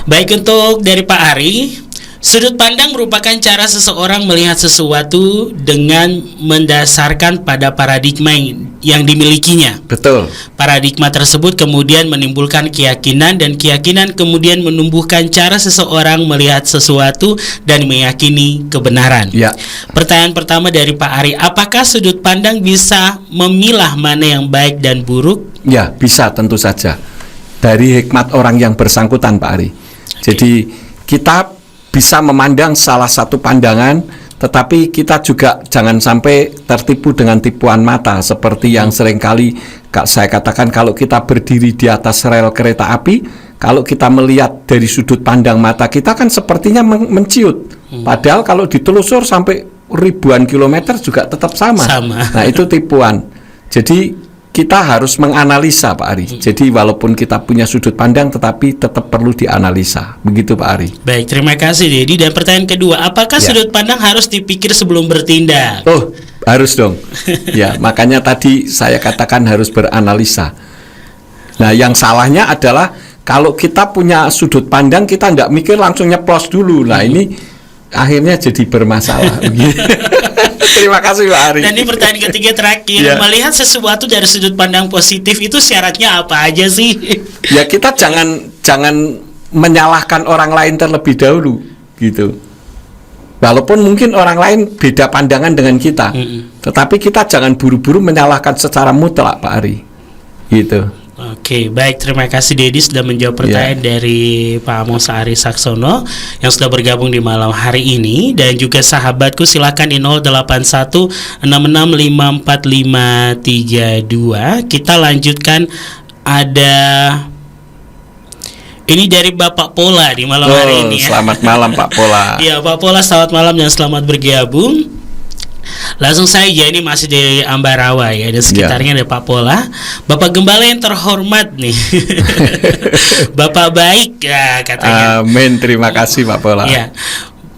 Baik, untuk dari Pak Ari, sudut pandang merupakan cara seseorang melihat sesuatu dengan mendasarkan pada paradigma yang dimilikinya. Betul. Paradigma tersebut kemudian menimbulkan keyakinan, dan keyakinan kemudian menumbuhkan cara seseorang melihat sesuatu dan meyakini kebenaran. Ya. Pertanyaan pertama dari Pak Ari, apakah sudut pandang bisa memilah mana yang baik dan buruk? Ya, bisa, tentu saja. Dari hikmat orang yang bersangkutan Pak Ari. Jadi kita bisa memandang salah satu pandangan, tetapi kita juga jangan sampai tertipu dengan tipuan mata seperti yang seringkali saya katakan, kalau kita berdiri di atas rel kereta api, kalau kita melihat dari sudut pandang mata kita kan sepertinya menciut, padahal kalau ditelusur sampai ribuan kilometer juga tetap sama. Nah, itu tipuan. Jadi kita harus menganalisa Pak Ari. Jadi walaupun kita punya sudut pandang, tetapi tetap perlu dianalisa. Begitu Pak Ari. Baik, terima kasih Dedi. Dan pertanyaan kedua, apakah sudut pandang harus dipikir sebelum bertindak? Oh, harus dong. Ya, makanya tadi saya katakan harus beranalisa. Nah, yang salahnya adalah kalau kita punya sudut pandang, kita nggak mikir, langsung nyeplos dulu. Nah, ini akhirnya jadi bermasalah. Terima kasih Pak Ari. Dan ini pertanyaan ketiga terakhir, melihat sesuatu dari sudut pandang positif itu syaratnya apa aja sih? Ya, kita jangan menyalahkan orang lain terlebih dahulu gitu. Walaupun mungkin orang lain beda pandangan dengan kita, tetapi kita jangan buru-buru menyalahkan secara mutlak Pak Ari. Gitu. Oke, baik, terima kasih Dedi sudah menjawab pertanyaan dari Pak Amos Ari Saksono yang sudah bergabung di malam hari ini. Dan juga sahabatku, silakan di 0816654532. Kita lanjutkan, ada ini dari Bapak Pola di malam hari ini ya. Selamat malam Pak Pola. Iya Pak Pola, selamat malam dan selamat bergabung. Langsung saja, ini masih dari Ambarawa ya, dan sekitarnya ada Pak Pola. Bapak Gembala yang terhormat nih. Bapak baik ya katanya. Amin, terima kasih Pak Pola. Ya.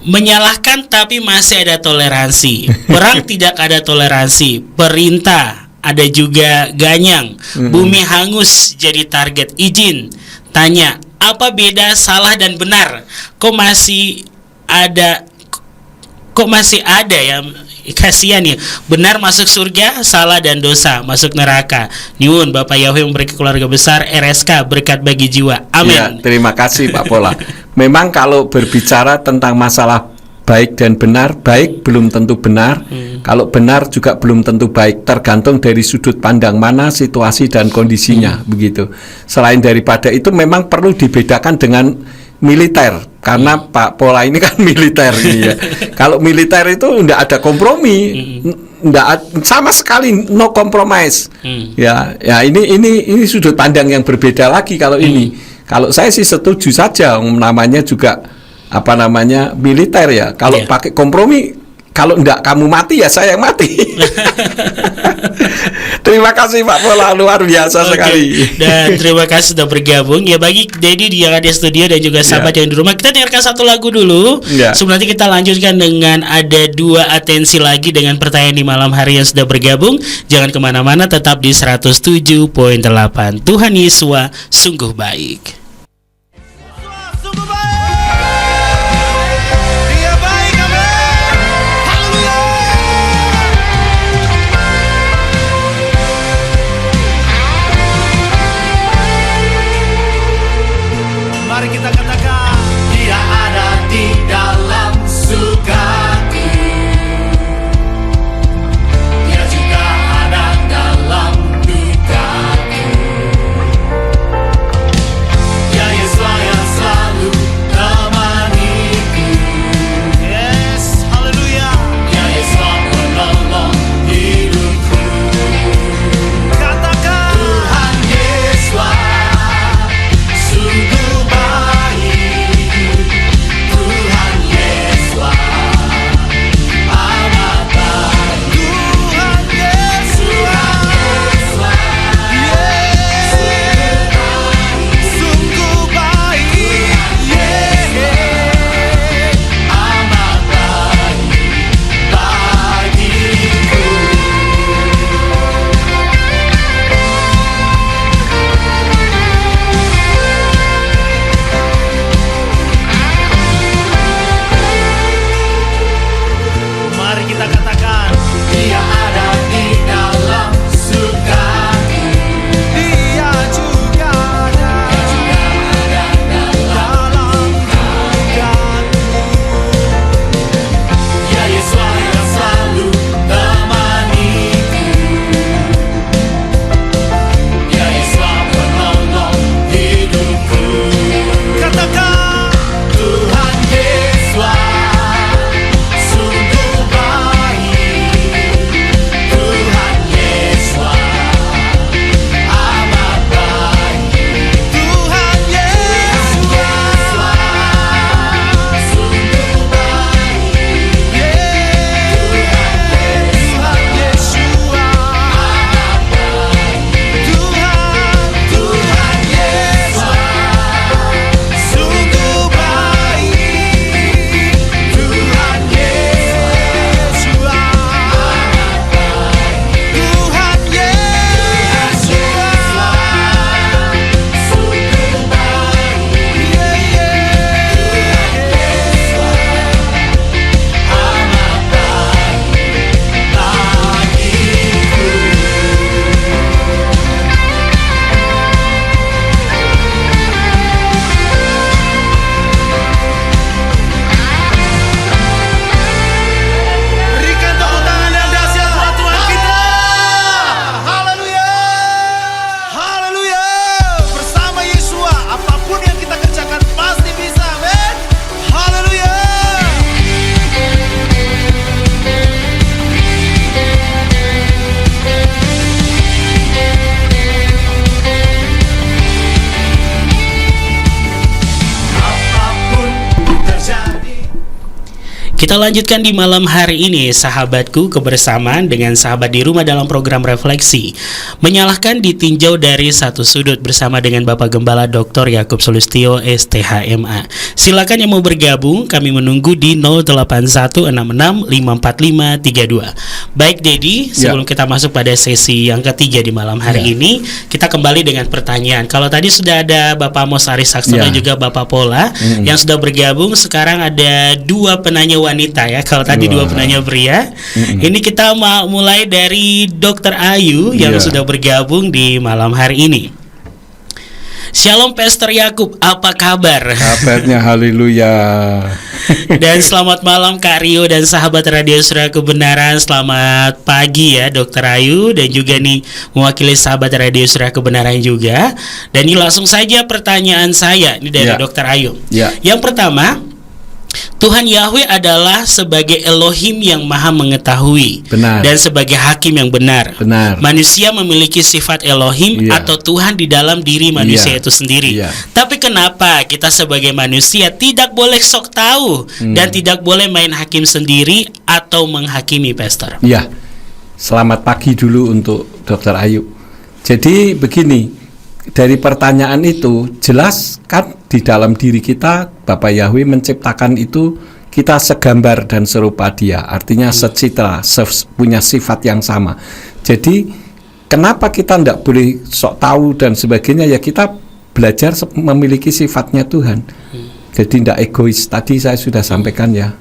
Menyalahkan tapi masih ada toleransi. Perang tidak ada toleransi. Perintah ada juga Ganyang. Bumi hangus jadi target izin. Tanya, apa beda salah dan benar? Kok masih ada ya? Kasihan ya. Benar masuk surga, salah dan dosa masuk neraka. Nyuwun Bapak Yahweh memberi keluarga besar RSK berkat bagi jiwa. Amin. Ya, terima kasih Pak Pola. Memang kalau berbicara tentang masalah baik dan benar, baik belum tentu benar. Kalau benar juga belum tentu baik, tergantung dari sudut pandang mana, situasi dan kondisinya, begitu. Selain daripada itu memang perlu dibedakan dengan militer, karena Pak Pola ini kan militer ini ya. Kalau militer itu tidak ada kompromi, sama sekali no compromise. Ya ini sudut pandang yang berbeda lagi kalau ini. Kalau saya sih setuju saja, namanya juga militer ya. Kalau pakai kompromi, kalau enggak kamu mati ya saya yang mati. Terima kasih Pak Pola, luar biasa sekali. Dan terima kasih sudah bergabung. Ya bagi Dedi di yang ada di studio dan juga sahabat yang di rumah, kita dengarkan satu lagu dulu. Sebelum nanti kita lanjutkan dengan ada 2 atensi lagi dengan pertanyaan di malam hari yang sudah bergabung. Jangan kemana-mana, tetap di 107.8. Tuhan Yesus sungguh baik. Sungguh baik. Dia baik, amin. Haleluya. Mari kita katakan, Dia ada di dalam sukaku. Dia juga ada dalam dukaku. Kita lanjutkan di malam hari ini, sahabatku, kebersamaan dengan sahabat di rumah dalam program Refleksi. Menyalahkan ditinjau dari satu sudut bersama dengan Bapak Gembala Dr. Yakub Sulistyo, STHMA. Silakan yang mau bergabung, kami menunggu di 0816654532. Baik Dedi, sebelum kita masuk pada sesi yang ketiga di malam hari ini, kita kembali dengan pertanyaan. Kalau tadi sudah ada Bapak Amos Arisakso dan juga Bapak Pola yang sudah bergabung, sekarang ada dua penanya wanita ya. Kalau tadi dua penanya pria, ini kita mau mulai dari Dr. Ayu yang sudah bergabung di malam hari ini. Shalom Pastor Yakub, apa kabar? Kabarnya haleluya. Dan selamat malam Kak Rio dan sahabat Radio Surya Kebenaran. Selamat pagi ya Dr. Ayu, dan juga nih mewakili sahabat Radio Surya Kebenaran juga. Dan ini langsung saja pertanyaan saya ini dari Dr. Ayu. Yang pertama, Tuhan Yahweh adalah sebagai Elohim yang maha mengetahui dan sebagai hakim yang benar. Manusia memiliki sifat Elohim atau Tuhan di dalam diri manusia itu sendiri. Tapi kenapa kita sebagai manusia tidak boleh sok tahu dan tidak boleh main hakim sendiri atau menghakimi, Pastor? Ya, selamat pagi dulu untuk Dr. Ayu. Jadi begini, dari pertanyaan itu jelas kan di dalam diri kita Bapak Yahweh menciptakan itu kita segambar dan serupa Dia, artinya secitra, punya sifat yang sama. Jadi kenapa kita tidak boleh sok tahu dan sebagainya? Ya kita belajar memiliki sifatnya Tuhan. Jadi tidak egois. Tadi saya sudah sampaikan ya.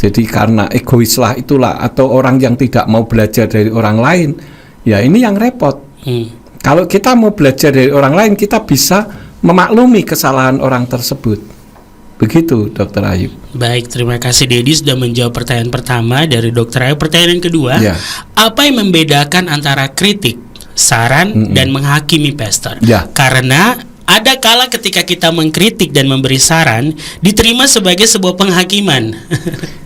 Jadi karena egoislah itulah, atau orang yang tidak mau belajar dari orang lain, ya ini yang repot. Kalau kita mau belajar dari orang lain, kita bisa memaklumi kesalahan orang tersebut. Begitu Dr. Ayu. Baik, terima kasih Dedi sudah menjawab pertanyaan pertama dari Dr. Ayu. Pertanyaan kedua, apa yang membedakan antara kritik, saran, dan menghakimi, Pastor? Karena ada kala ketika kita mengkritik dan memberi saran diterima sebagai sebuah penghakiman.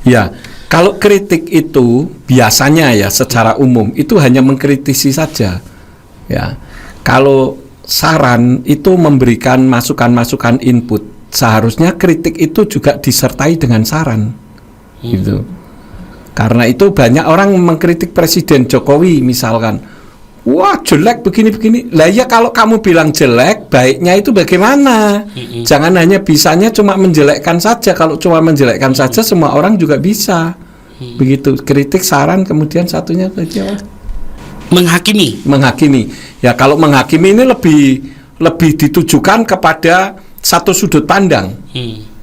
Ya, kalau kritik itu biasanya ya secara umum itu hanya mengkritisi saja. Ya, kalau saran itu memberikan masukan-masukan input, seharusnya kritik itu juga disertai dengan saran, gitu. Karena itu banyak orang mengkritik Presiden Jokowi misalkan, wah jelek begini-begini. Lah ya kalau kamu bilang jelek, baiknya itu bagaimana? Jangan hanya bisanya cuma menjelekkan saja. Kalau cuma menjelekkan saja semua orang juga bisa. Begitu, kritik, saran, kemudian satunya saja. Menghakimi. Ya kalau menghakimi ini lebih ditujukan kepada satu sudut pandang,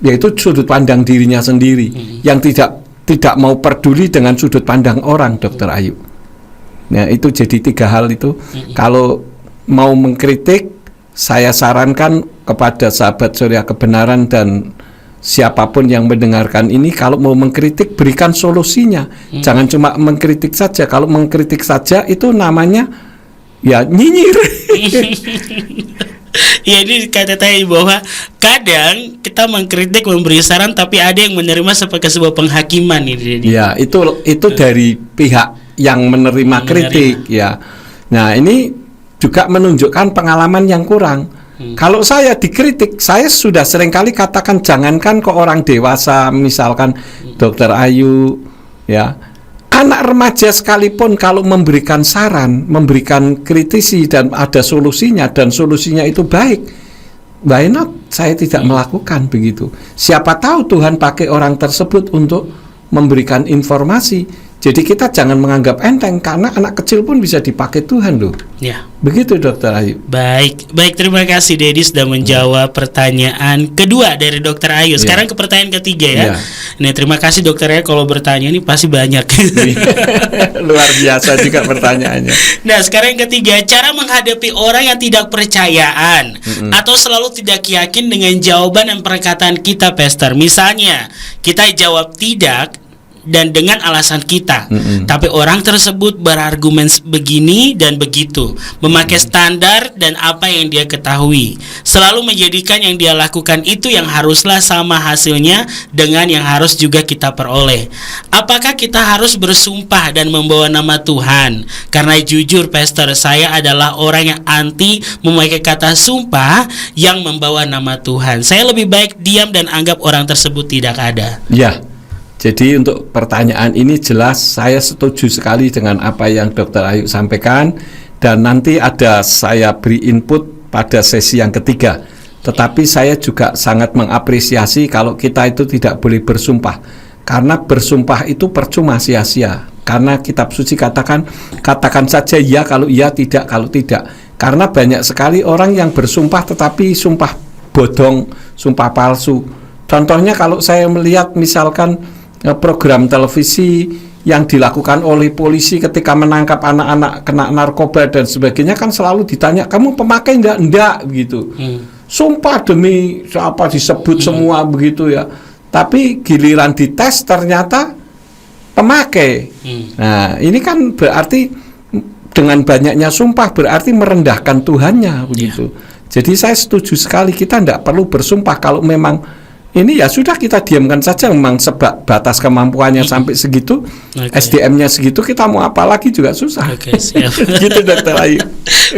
yaitu sudut pandang dirinya sendiri, yang tidak mau peduli dengan sudut pandang orang, Dr. Ayu. Nah itu jadi tiga hal itu. Kalau mau mengkritik, saya sarankan kepada sahabat Surya Kebenaran dan siapapun yang mendengarkan ini, kalau mau mengkritik berikan solusinya. Jangan cuma mengkritik saja. Kalau mengkritik saja itu namanya ya nyinyir. Ya ini kata tadi bahwa kadang kita mengkritik, memberi saran, tapi ada yang menerima sebagai sebuah penghakiman ini. Ya itu dari pihak yang menerima kritik ya. Nah ini juga menunjukkan pengalaman yang kurang. Kalau saya dikritik, saya sudah seringkali katakan, jangankan ke orang dewasa, misalkan Dr. Ayu, ya, anak remaja sekalipun kalau memberikan saran, memberikan kritisi dan ada solusinya, dan solusinya itu baik, why not? Saya tidak melakukan begitu. Siapa tahu Tuhan pakai orang tersebut untuk memberikan informasi. Jadi kita jangan menganggap enteng, karena anak kecil pun bisa dipakai Tuhan loh. Ya. Begitu Dr. Ayu. Baik, terima kasih Dedi sudah menjawab pertanyaan kedua dari Dr. Ayu. Sekarang ke pertanyaan ketiga ya. Nah, terima kasih Dr. Ayu, kalau bertanya ini pasti banyak. Luar biasa juga pertanyaannya. Nah, sekarang yang ketiga, cara menghadapi orang yang tidak percayaan atau selalu tidak yakin dengan jawaban dan perkataan kita, Pastor. Misalnya, kita jawab tidak dan dengan alasan kita, tapi orang tersebut berargumen begini dan begitu, memakai standar dan apa yang dia ketahui, selalu menjadikan yang dia lakukan itu yang haruslah sama hasilnya dengan yang harus juga kita peroleh. Apakah kita harus bersumpah dan membawa nama Tuhan? Karena jujur Pastor, saya adalah orang yang anti memakai kata sumpah yang membawa nama Tuhan. Saya lebih baik diam dan anggap orang tersebut tidak ada. Ya. Jadi untuk pertanyaan ini jelas saya setuju sekali dengan apa yang Dr. Ayu sampaikan, dan nanti ada saya beri input pada sesi yang ketiga. Tetapi saya juga sangat mengapresiasi kalau kita itu tidak boleh bersumpah, karena bersumpah itu percuma, sia-sia. Karena kitab suci katakan saja ya kalau iya, tidak kalau tidak. Karena banyak sekali orang yang bersumpah tetapi sumpah bodong, sumpah palsu. Contohnya kalau saya melihat misalkan program televisi yang dilakukan oleh polisi ketika menangkap anak-anak kena narkoba dan sebagainya, kan selalu ditanya, kamu pemakai enggak begitu. Sumpah demi apa disebut semua begitu ya. Tapi giliran dites ternyata pemakai. Nah, ini kan berarti dengan banyaknya sumpah berarti merendahkan Tuhannya begitu. Jadi saya setuju sekali, kita tidak perlu bersumpah. Kalau memang ini ya sudah, kita diamkan saja. Memang sebab batas kemampuannya sampai segitu, SDM-nya segitu, kita mau apa lagi juga susah. Siap. Gitu Dr. Ayu.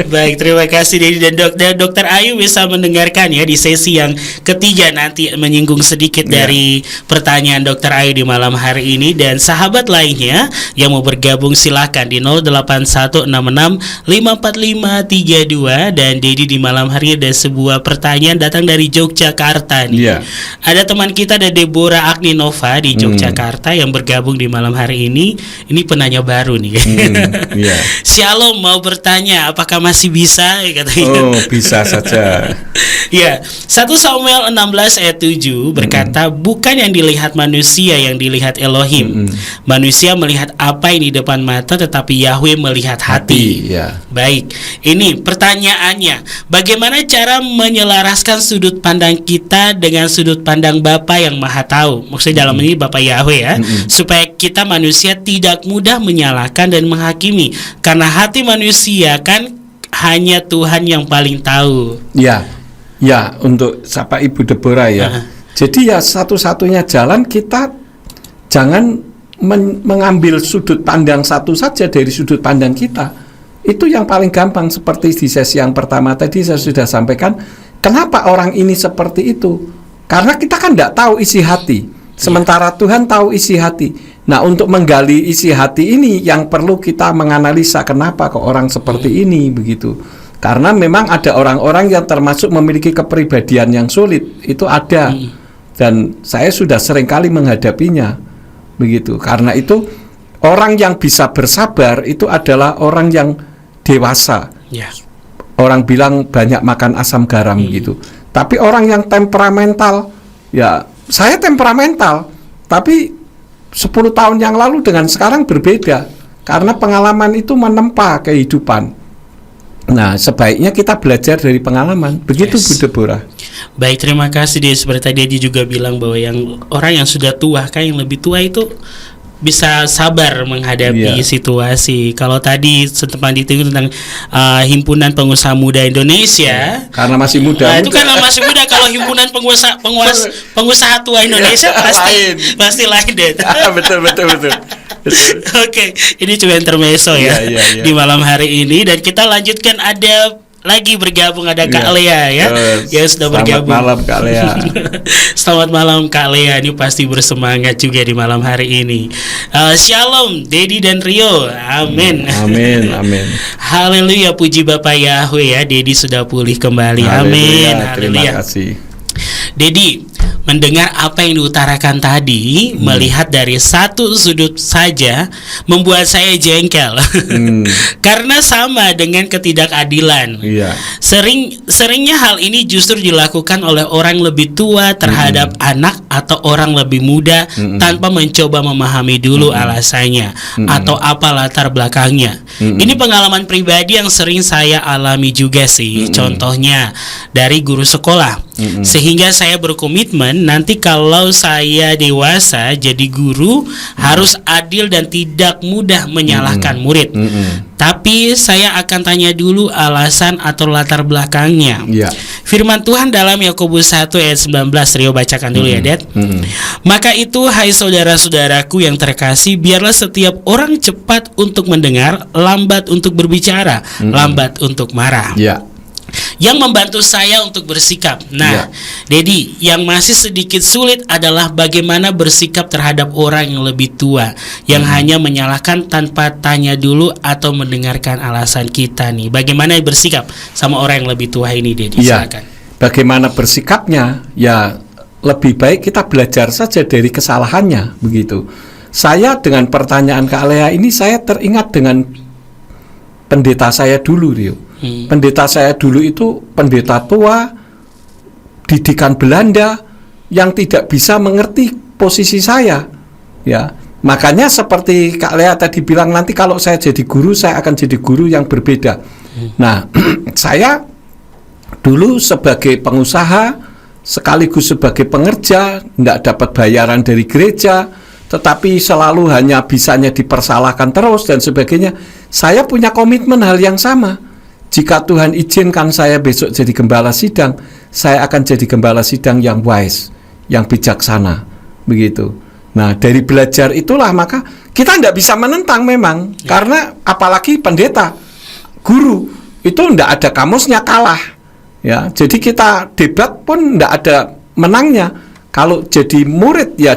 Baik, terima kasih Dedi dan Dr. Ayu bisa mendengarkan ya di sesi yang ketiga nanti, menyinggung sedikit dari pertanyaan Dr. Ayu di malam hari ini. Dan sahabat lainnya yang mau bergabung silakan di 08166545532. Dan Dedi di malam hari ada sebuah pertanyaan datang dari Yogyakarta nih. Ada teman kita, ada Deborah Agninova di Yogyakarta yang bergabung di malam hari ini. Ini penanya baru nih. Shalom, mau bertanya apakah masih bisa katanya. Oh, bisa saja. Ya, 1 Samuel 16 ayat 7 berkata, bukan yang dilihat manusia yang dilihat Elohim. Manusia melihat apa yang di depan mata, tetapi Yahweh melihat hati. Baik, ini pertanyaannya, bagaimana cara menyelaraskan sudut pandang kita dengan sudut pandang Bapa yang Maha Tahu? Maksudnya dalam ini Bapa Yahweh ya, supaya kita manusia tidak mudah menyalahkan dan menghakimi, karena hati manusia kan hanya Tuhan yang paling tahu. Ya, untuk sapa Ibu Deborah ya. Jadi ya satu-satunya jalan, kita jangan mengambil sudut pandang satu saja dari sudut pandang kita. Itu yang paling gampang. Seperti di sesi yang pertama tadi saya sudah sampaikan, kenapa orang ini seperti itu? Karena kita kan tidak tahu isi hati, sementara Tuhan tahu isi hati. Nah, untuk menggali isi hati ini yang perlu kita menganalisa, kenapa kok orang seperti ini begitu. Karena memang ada orang-orang yang termasuk memiliki kepribadian yang sulit, itu ada. Dan saya sudah seringkali menghadapinya begitu. Karena itu orang yang bisa bersabar itu adalah orang yang dewasa. Orang bilang banyak makan asam garam gitu. Tapi orang yang temperamental, ya saya temperamental, tapi 10 tahun yang lalu dengan sekarang berbeda. Karena pengalaman itu menempa kehidupan. Nah, sebaiknya kita belajar dari pengalaman. Begitu Bu Deborah. Baik, terima kasih dia. Seperti tadi dia juga bilang bahwa yang orang yang sudah tua, kan yang lebih tua itu bisa sabar menghadapi situasi. Kalau tadi sempat ditunggu tentang Himpunan Pengusaha Muda Indonesia, karena masih muda. Nah, itu karena masih muda. Kalau Himpunan Pengusaha Tua Indonesia pasti lain deh. Betul. Oke, ini cuma intermezzo ya di malam hari ini, dan kita lanjutkan. Ada lagi bergabung, ada Kak Lea ya, yang sudah bergabung. Selamat malam Kak Lea. Selamat malam Kak Lea, ini pasti bersemangat juga di malam hari ini. Shalom Dedi dan Rio, amin. Amin. Haleluya, puji Bapak Yahweh ya, Dedi sudah pulih kembali. Amin. Terima kasih. Dedi, mendengar apa yang diutarakan tadi, melihat dari satu sudut saja membuat saya jengkel. Karena sama dengan ketidakadilan. Seringnya hal ini justru dilakukan oleh orang lebih tua terhadap anak atau orang lebih muda tanpa mencoba memahami dulu alasannya atau apa latar belakangnya. Ini pengalaman pribadi yang sering saya alami juga sih. Contohnya dari guru sekolah. Sehingga saya berkomitmen nanti kalau saya dewasa jadi guru harus adil dan tidak mudah menyalahkan murid. Tapi saya akan tanya dulu alasan atau latar belakangnya. Firman Tuhan dalam Yakobus 1 ayat 19, Rio bacakan dulu ya, Dad. Maka itu, hai saudara-saudaraku yang terkasih, biarlah setiap orang cepat untuk mendengar, lambat untuk berbicara, lambat untuk marah. yang membantu saya untuk bersikap. Nah, Dedi, yang masih sedikit sulit adalah bagaimana bersikap terhadap orang yang lebih tua, yang hanya menyalahkan tanpa tanya dulu atau mendengarkan alasan kita nih. Bagaimana bersikap sama orang yang lebih tua ini, Dedi? Silakan. Bagaimana bersikapnya? Ya, lebih baik kita belajar saja dari kesalahannya, begitu. Saya dengan pertanyaan Kak Lea ini, saya teringat dengan pendeta saya dulu, Rio. Pendeta saya dulu itu pendeta tua, didikan Belanda, yang tidak bisa mengerti posisi saya. Ya, makanya seperti Kak Lea tadi bilang, nanti kalau saya jadi guru, saya akan jadi guru yang berbeda. Nah, saya dulu sebagai pengusaha, sekaligus sebagai pengerja, tidak dapat bayaran dari gereja, tetapi selalu hanya bisanya dipersalahkan terus dan sebagainya. Saya punya komitmen hal yang sama. Jika Tuhan izinkan saya besok jadi gembala sidang, saya akan jadi gembala sidang yang wise, yang bijaksana, begitu. Nah, dari belajar itulah maka kita tidak bisa menentang memang, karena apalagi pendeta, guru itu tidak ada kamusnya kalah. Ya, jadi kita debat pun tidak ada menangnya. Kalau jadi murid ya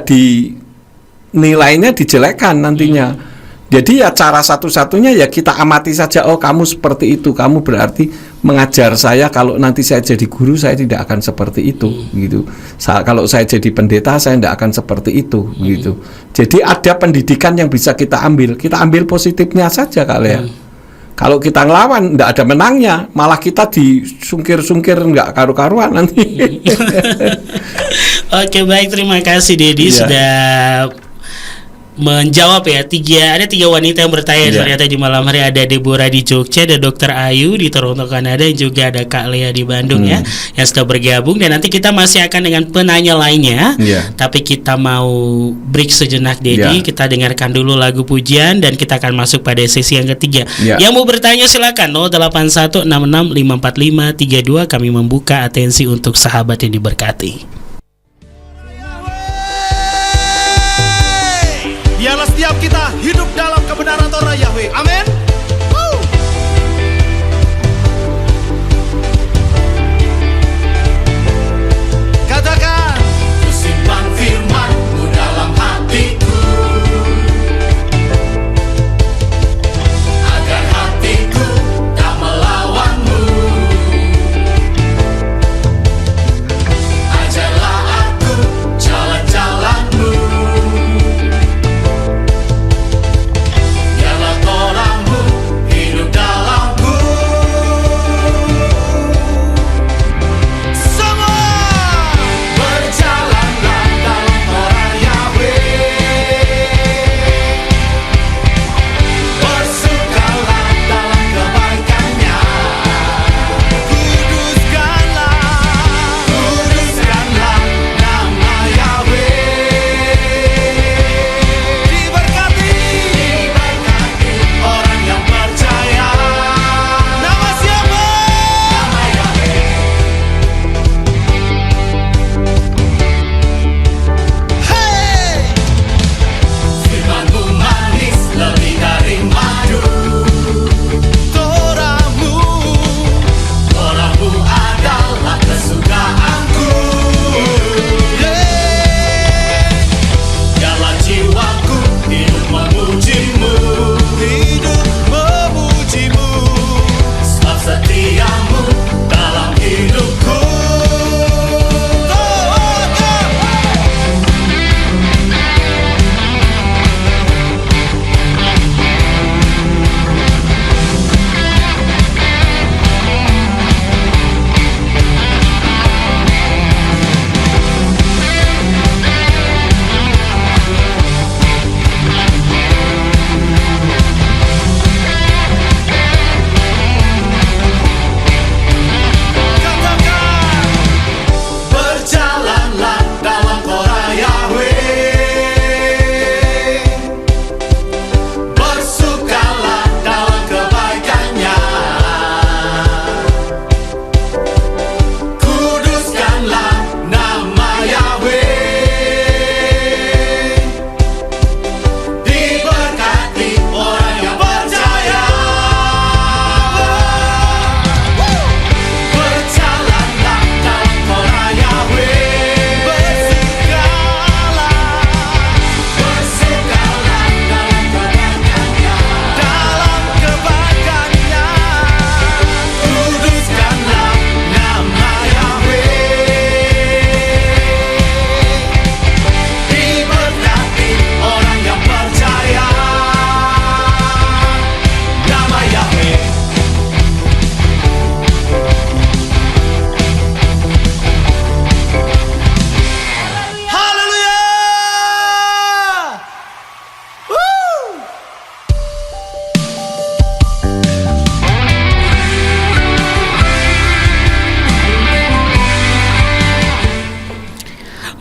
nilainya dijelekkan nantinya. Jadi ya cara satu-satunya ya kita amati saja. Oh, kamu seperti itu, kamu berarti mengajar saya. Kalau nanti saya jadi guru, saya tidak akan seperti itu, gitu. Kalau saya jadi pendeta, saya tidak akan seperti itu, gitu. Jadi ada pendidikan yang bisa kita ambil positifnya saja, Kak Lea. Kalau kita ngelawan, tidak ada menangnya, malah kita disungkir-sungkir nggak karu-karuan nanti. Oke, baik, terima kasih Dedi sudah menjawab ya. Ada tiga wanita yang bertanya ternyata di malam hari. Ada Deborah di Jogja, ada Dr. Ayu di Toronto Kanada, dan juga ada Kak Lea di Bandung ya, yang sudah bergabung. Dan nanti kita masih akan dengan penanya lainnya. Tapi kita mau break sejenak, Dedi. Kita dengarkan dulu lagu pujian dan kita akan masuk pada sesi yang ketiga. Yang mau bertanya silakan 0816654532. Kami membuka atensi untuk sahabat yang diberkati. Biarlah setiap kita hidup dalam kebenaran Torah Yahweh. Amin. Katakan, ku simpan firman-Mu dalam hatiku, agar hatiku tak melawan-Mu. Ajarlah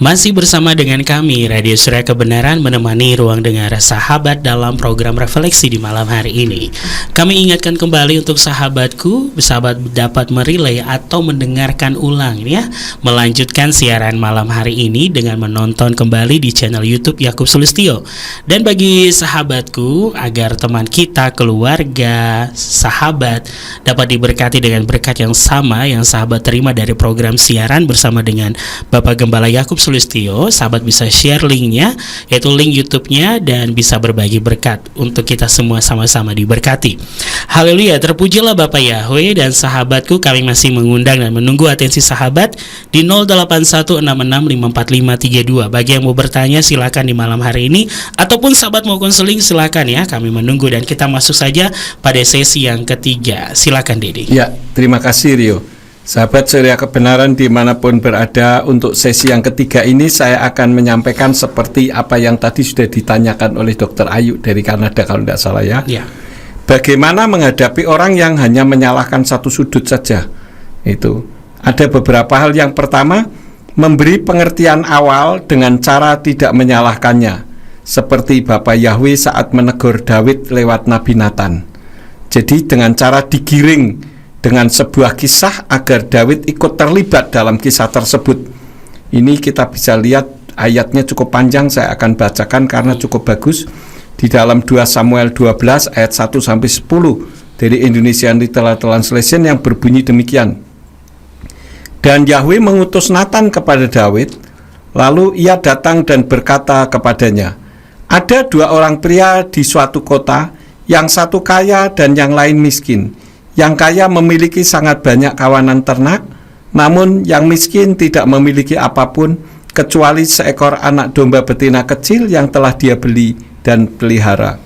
Masih bersama dengan kami Radio Surya Kebenaran menemani ruang dengar sahabat dalam program refleksi di malam hari ini. Kami ingatkan kembali untuk sahabatku, sahabat dapat merelay atau mendengarkan ulang ya, melanjutkan siaran malam hari ini dengan menonton kembali di channel YouTube Yakub Sulistyo. Dan bagi sahabatku, agar teman kita, keluarga, sahabat dapat diberkati dengan berkat yang sama yang sahabat terima dari program siaran bersama dengan Bapak Gembala Yakub Sulistyo, sahabat bisa share linknya, yaitu link YouTube-nya, dan bisa berbagi berkat untuk kita semua sama-sama diberkati. Haleluya, terpujilah Bapak Yahweh. Dan sahabatku, kami masih mengundang dan menunggu atensi sahabat di 0816654532. Bagi yang mau bertanya silakan di malam hari ini, ataupun sahabat mau konseling silakan ya, kami menunggu. Dan kita masuk saja pada sesi yang ketiga. Silakan Dedi. Ya, terima kasih Rio. Sahabat Surya Kebenaran dimanapun berada, untuk sesi yang ketiga ini saya akan menyampaikan seperti apa yang tadi sudah ditanyakan oleh Dr. Ayu dari Kanada kalau tidak salah ya. Bagaimana menghadapi orang yang hanya menyalahkan satu sudut saja. Itu ada beberapa hal. Yang pertama, memberi pengertian awal dengan cara tidak menyalahkannya, seperti Bapak Yahweh saat menegur Daud lewat Nabi Nathan. Jadi dengan cara digiring dengan sebuah kisah agar Daud ikut terlibat dalam kisah tersebut. Ini kita bisa lihat ayatnya cukup panjang, saya akan bacakan karena cukup bagus. Di dalam 2 Samuel 12 ayat 1-10 dari Indonesian Literal Translation yang berbunyi demikian. Dan Yahweh mengutus Nathan kepada Daud, lalu ia datang dan berkata kepadanya, ada 2 orang pria di suatu kota, yang satu kaya dan yang lain miskin. Yang kaya memiliki sangat banyak kawanan ternak, namun yang miskin tidak memiliki apapun kecuali seekor anak domba betina kecil yang telah dia beli dan pelihara.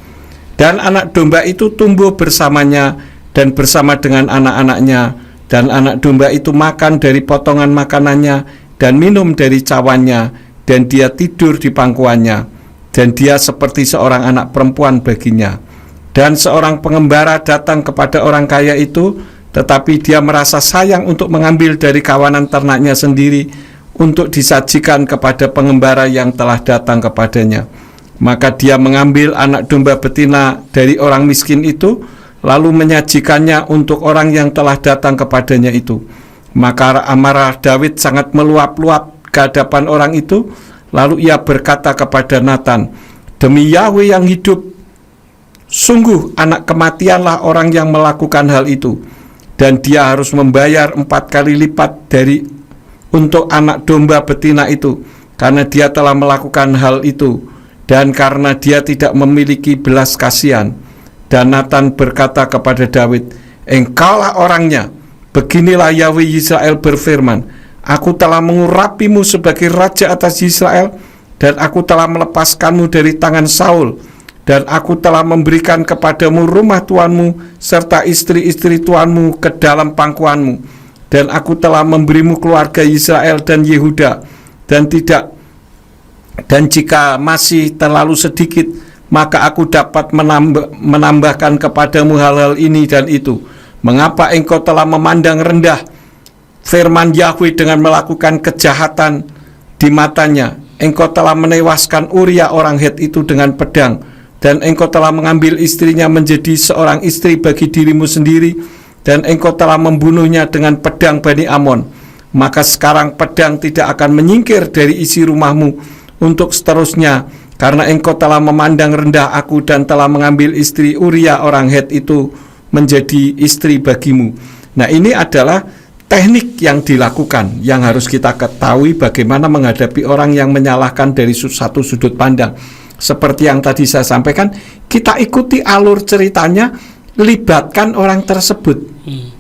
Dan anak domba itu tumbuh bersamanya dan bersama dengan anak-anaknya, dan anak domba itu makan dari potongan makanannya dan minum dari cawannya, dan dia tidur di pangkuannya, dan dia seperti seorang anak perempuan baginya. Dan seorang pengembara datang kepada orang kaya itu, tetapi dia merasa sayang untuk mengambil dari kawanan ternaknya sendiri untuk disajikan kepada pengembara yang telah datang kepadanya. Maka dia mengambil anak domba betina dari orang miskin itu, lalu menyajikannya untuk orang yang telah datang kepadanya itu. Maka amarah Daud sangat meluap-luap ke hadapan orang itu. Lalu ia berkata kepada Nathan, demi Yahweh yang hidup, sungguh anak kematianlah orang yang melakukan hal itu, dan dia harus membayar 4 kali lipat dari untuk anak domba betina itu, karena dia telah melakukan hal itu, dan karena dia tidak memiliki belas kasihan. Dan Nathan berkata kepada Daud, engkaulah orangnya. Beginilah Yahweh Israel berfirman, aku telah mengurapimu sebagai raja atas Israel, dan aku telah melepaskanmu dari tangan Saul, dan aku telah memberikan kepadamu rumah tuanmu serta istri-istri tuanmu ke dalam pangkuanmu, dan aku telah memberimu keluarga Israel dan Yehuda, dan jika masih terlalu sedikit, maka aku dapat menambahkan kepadamu hal-hal ini dan itu. Mengapa engkau telah memandang rendah firman Yahweh dengan melakukan kejahatan di matanya? Engkau telah menewaskan Uria orang Het itu dengan pedang, dan engkau telah mengambil istrinya menjadi seorang istri bagi dirimu sendiri, dan engkau telah membunuhnya dengan pedang Bani Amon. Maka sekarang pedang tidak akan menyingkir dari isi rumahmu untuk seterusnya, karena engkau telah memandang rendah aku dan telah mengambil istri Uria orang Het itu menjadi istri bagimu. Nah, ini adalah teknik yang dilakukan, yang harus kita ketahui bagaimana menghadapi orang yang menyalahkan dari satu sudut pandang. Seperti yang tadi saya sampaikan, kita ikuti alur ceritanya, libatkan orang tersebut.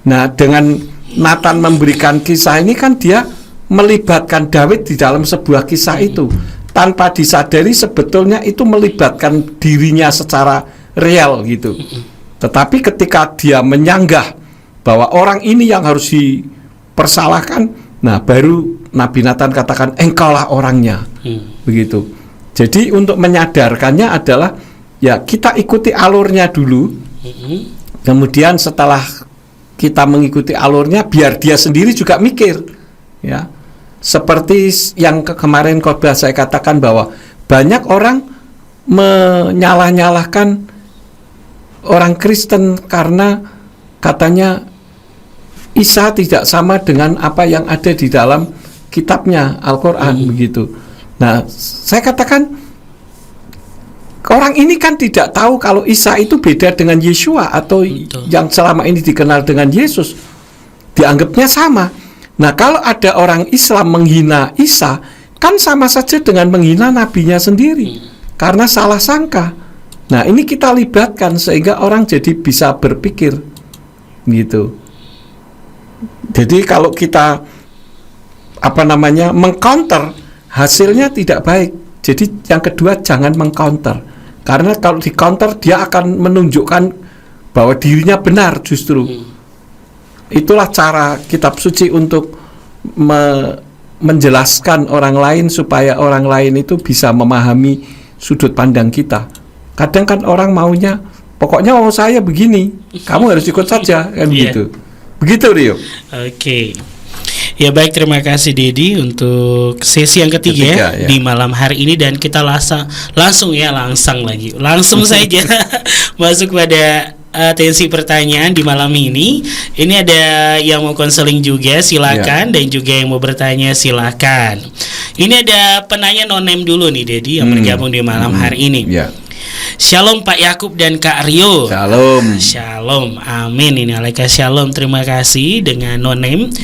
Nah, dengan Nathan memberikan kisah ini kan dia melibatkan Daud di dalam sebuah kisah itu. Tanpa disadari sebetulnya itu melibatkan dirinya secara real gitu. Tetapi ketika dia menyanggah bahwa orang ini yang harus dipersalahkan, nah baru Nabi Nathan katakan engkaulah orangnya. Begitu. Jadi untuk menyadarkannya adalah ya kita ikuti alurnya dulu. Kemudian setelah kita mengikuti alurnya, biar dia sendiri juga mikir, ya Seperti yang kemarin khotbah saya katakan bahwa banyak orang menyalah-nyalahkan orang Kristen karena katanya Isa tidak sama dengan apa yang ada di dalam kitabnya Al-Quran begitu. Nah, saya katakan orang ini kan tidak tahu kalau Isa itu beda dengan Yeshua atau yang selama ini dikenal dengan Yesus, dianggapnya sama. Nah, kalau ada orang Islam menghina Isa, kan sama saja dengan menghina nabinya sendiri karena salah sangka. Nah, ini kita libatkan sehingga orang jadi bisa berpikir gitu. Jadi kalau kita mengcounter, hasilnya tidak baik. Jadi yang kedua, jangan mengcounter, karena kalau di counter dia akan menunjukkan bahwa dirinya benar justru. Itulah cara kitab suci untuk menjelaskan orang lain supaya orang lain itu bisa memahami sudut pandang kita. Kadang kan orang maunya pokoknya mau saya begini, kamu harus ikut saja kan gitu. Begitu Rio. Oke. Ya baik, terima kasih Dedi untuk sesi yang ketiga ya, di malam hari ini, dan kita langsung saja masuk pada atensi pertanyaan di malam ini. Ini ada yang mau konseling juga, silakan, dan juga yang mau bertanya silakan. Ini ada penanya no-name dulu nih Dedi yang bergabung di malam hari ini. Shalom Pak Yakub dan Kak Rio. Shalom. Amin. Ini alaika shalom. Terima kasih dengan no-name.